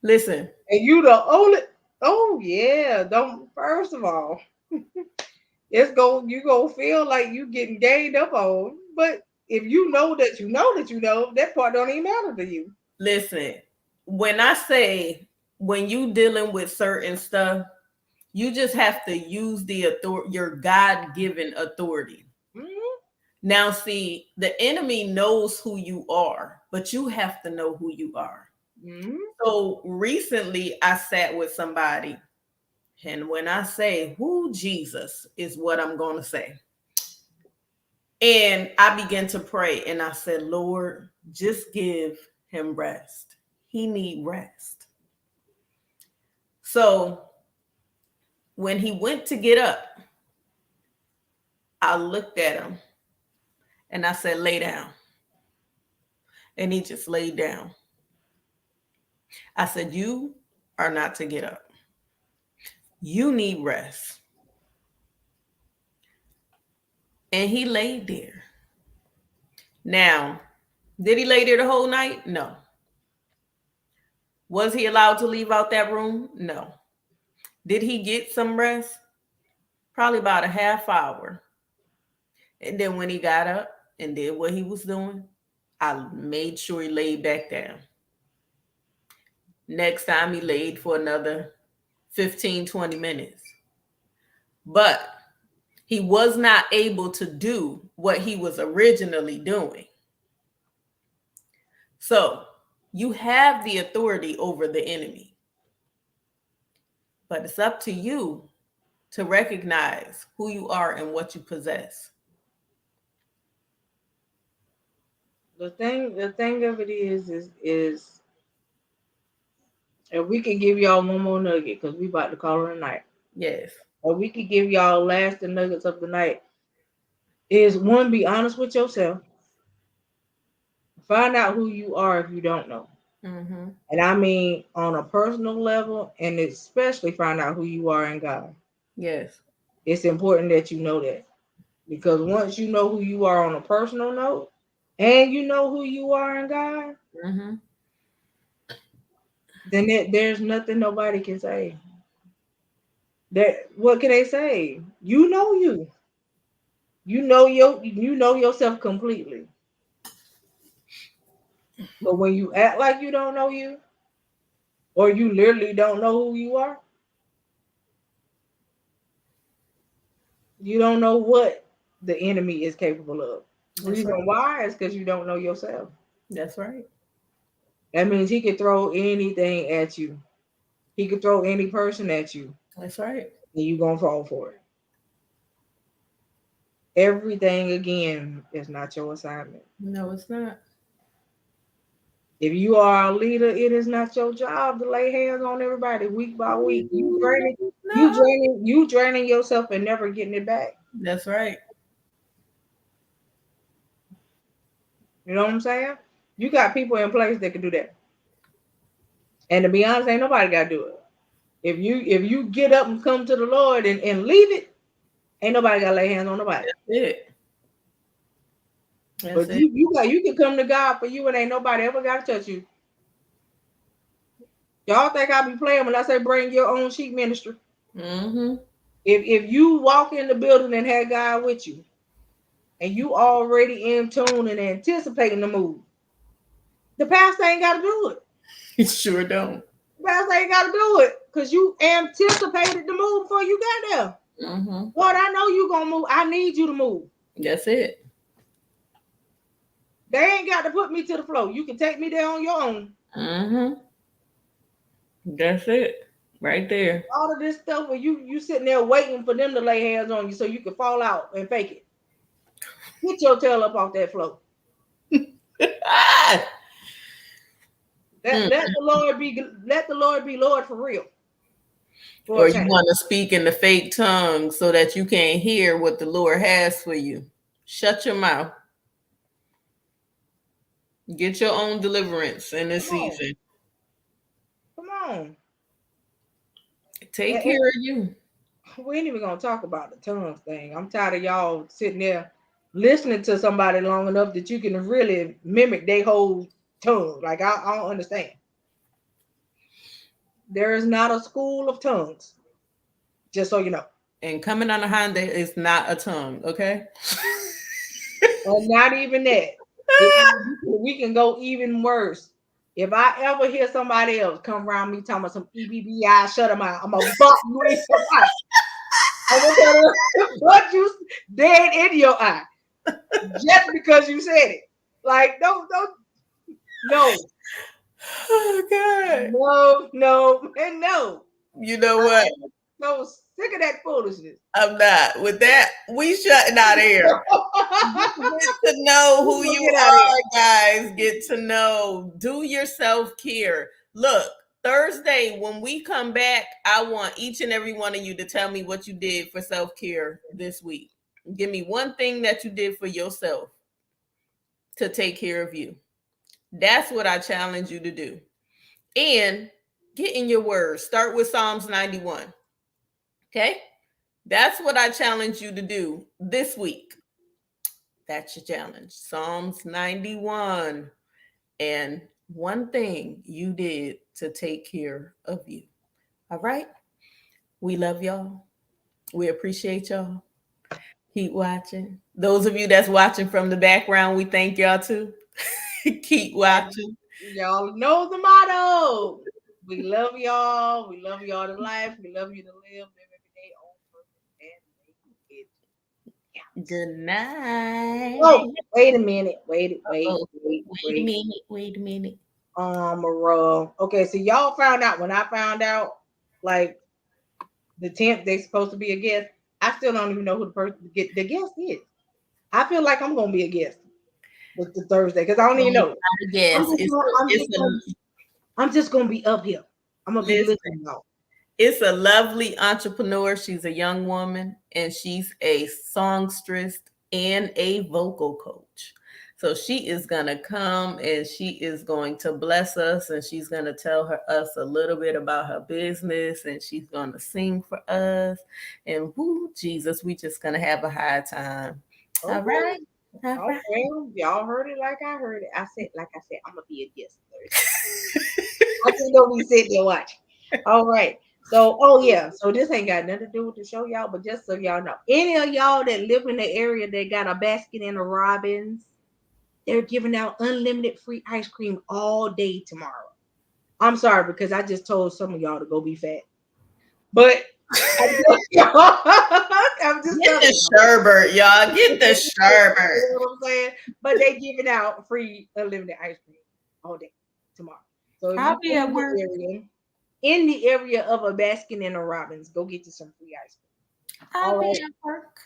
Listen, And you the only. Oh yeah, don't. First of all, you gonna feel like you getting gained up on. But if you know that you know that you know, that part don't even matter to you. listen. When I say when you dealing with certain stuff, you just have to use the authority, your God given authority. Mhm. Now, see, the enemy knows who you are, but you have to know who you are. Mhm. So recently, I sat with somebody, and when I say who Jesus is what I'm going to say, and I began to pray, and I said, Lord, just give him rest. He need rest. So when he went to get up, I looked at him and I said, lay down. And he just laid down. I said, you are not to get up. You need rest. And he laid there. Now, did he lay there the whole night? No. Was he allowed to leave out that room? No. Did he get some rest? Probably about a half hour. And then when he got up and did what he was doing, I made sure he laid back down. Next time he laid for another 15, 20 minutes. But he was not able to do what he was originally doing. So you have the authority over the enemy, but it's up to you to recognize who you are and what you possess. The thing of it is, if we can give y'all one more nugget, because we about to call it a night. Yes. Or we could give y'all lasting nuggets of the night. Is one, be honest with yourself. Find out who you are if you don't know. Mm-hmm. And I mean on a personal level, and especially find out who you are in God. Yes. It's important that you know that. Because once you know who you are on a personal note, and you know who you are in God, Mm-hmm. then there's nothing nobody can say. That what can they say? You know you. You know yourself completely. But when you act like you don't know you, or you literally don't know who you are, you don't know what the enemy is capable of. That's right. Reason why is because you don't know yourself. That's right. That means he could throw anything at you. He could throw any person at you, That's right. and you gonna fall for it. Everything again is not your assignment. No, it's not. If you are a leader, it is not your job to lay hands on everybody week by week. No. You draining yourself and never getting it back. That's right. You know what I'm saying? You got people in place that can do that. And to be honest, ain't nobody got to do it. If you get up and come to the Lord and leave it, ain't nobody got to lay hands on nobody. That's it. That's But it. you can come to God for you, and ain't nobody ever got to touch you. Y'all think I be playing when I say bring your own sheep ministry? Mm-hmm. If you walk in the building and have God with you, and you already in tune and anticipating the move, the pastor ain't got to do it. You sure don't. The pastor ain't got to do it because you anticipated the move before you got there. Mm-hmm. Lord, I know you gonna move. I need you to move. That's it. They ain't got to put me to the floor. You can take me there on your own. Mm-hmm. That's it. Right there. All of this stuff where you sitting there waiting for them to lay hands on you so you can fall out and fake it. Get your tail up off that floor. Ah! Mm. Let the Lord be Lord for real. For Or a you change. want to speak in the fake tongue so that you can't hear what the Lord has for you. Shut your mouth. Get your own deliverance in this Come on. season. Come on. Take And care of you. we ain't even gonna talk about the tongues thing. I'm tired of y'all sitting there listening to somebody long enough that you can really mimic their whole tongue. Like I don't understand. There is not a school of tongues. Just so you know. And coming on a Honda is not a tongue, okay? And not even that. We can go even worse. If I ever hear somebody else come around me talking about some EBBI, shut them out. I'm gonna bump you in your eye. I'm gonna put you dead in your eye just because you said it. Like, no, Oh God. and no. You know I what? am so sick of that foolishness. I'm not. With that, we shutting out here. Get to know who We'll you get out of here. are, guys. Get to know. Do your self care. Look, Thursday, when we come back, I want each and every one of you to tell me what you did for self care this week. Give me one thing that you did for yourself to take care of you. That's what I challenge you to do. And get in your word. Start with Psalms 91. Okay? That's what I challenge you to do this week. That's your challenge. Psalms 91. And one thing you did to take care of you. All right? We love y'all. We appreciate y'all. Keep watching. Those of you that's watching from the background, we thank y'all too. Keep And watching. y'all know the motto. We love y'all. We love y'all to life. We love you to live. Live every day on purpose and make it count. Good night. Oh, wait a minute. Wait, wait, Oh, wait, wait a wait. minute. Wait a minute. Okay, so y'all found out when I found out, like the 10th, they supposed to be a guest. I still don't even know who the person get the guest is. I feel like I'm gonna be a guest with the Thursday because I don't even know. I'm Yes, just gonna, I'm just gonna, I'm just gonna be up here. I'm gonna be listen. listening though. It's a lovely entrepreneur. She's a young woman and she's a songstress and a vocal coach. So she is going to come and she is going to bless us and she's going to tell us a little bit about her business and she's going to sing for us. And whoo, Jesus, we just going to have a high time. All Okay. right. All right. Okay. Y'all heard it like I heard it. Like I said, I'm gonna be a guest Thursday. I just know we sit there watching. All right. So, oh yeah. So this ain't got nothing to do with the show, y'all. But just so y'all know, any of y'all that live in the area that got a basket in the Robbins, they're giving out unlimited free ice cream all day tomorrow. I'm sorry because I just told some of y'all to go be fat, but I'm just Get telling the y'all. sherbet, y'all. Get the sherbet. You know what I'm saying? But they giving out free unlimited ice cream all day tomorrow. So if I'll you be at work. in the area of a Baskin and a Robbins, go get you some free ice cream. I'll All be right. at work.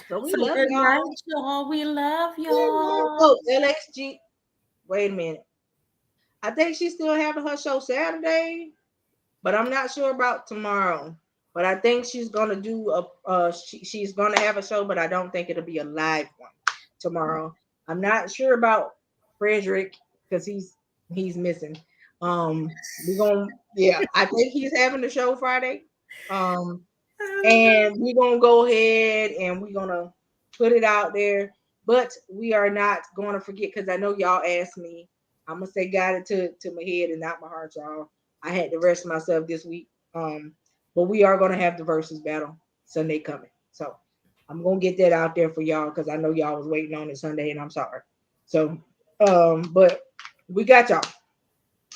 So we So love good night, y'all. y'all. We love Yeah, man. y'all. Oh, LXG. Wait a minute. I think she's still having her show Saturday, but I'm not sure about tomorrow. But I think she's gonna do she's gonna have a show, but I don't think it'll be a live one tomorrow. I'm not sure about Frederick because he's missing. We're gonna yeah, I think he's having the show Friday. Um, and we're gonna go ahead and we're gonna put it out there. But we are not gonna forget because I know y'all asked me. I'm gonna say got it to my head and not my heart, y'all. I had to rest myself this week. But we are gonna have the versus battle Sunday coming. So I'm gonna get that out there for y'all because I know y'all was waiting on it Sunday, and I'm sorry. So but we got y'all.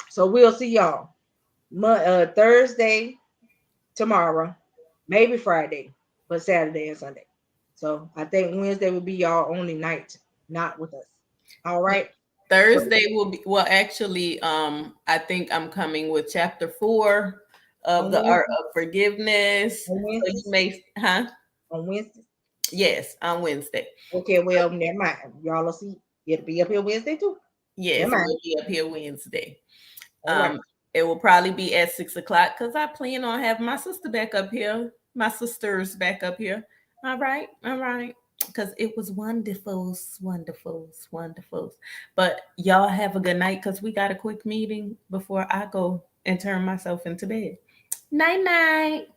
So we'll see y'all Thursday tomorrow, maybe Friday, but Saturday and Sunday. So I think Wednesday will be y'all only night, not with us. All right. So Thursday will be well actually I think I'm coming with chapter 4 of on the art Wednesday, of forgiveness. on So you Wednesdays, may on Wednesday. yes, on Wednesday. Okay, well, never mind. Y'all will see. It'll be up here Wednesday too. Yes, Never it mind. will be up here Wednesday. All right. Um it will probably be at 6 o'clock because I plan on having my sister back up here, my sisters back up here. All right. Because it was wonderful, wonderful, wonderful. But y'all have a good night because we got a quick meeting before I go and turn myself into bed. Night, night.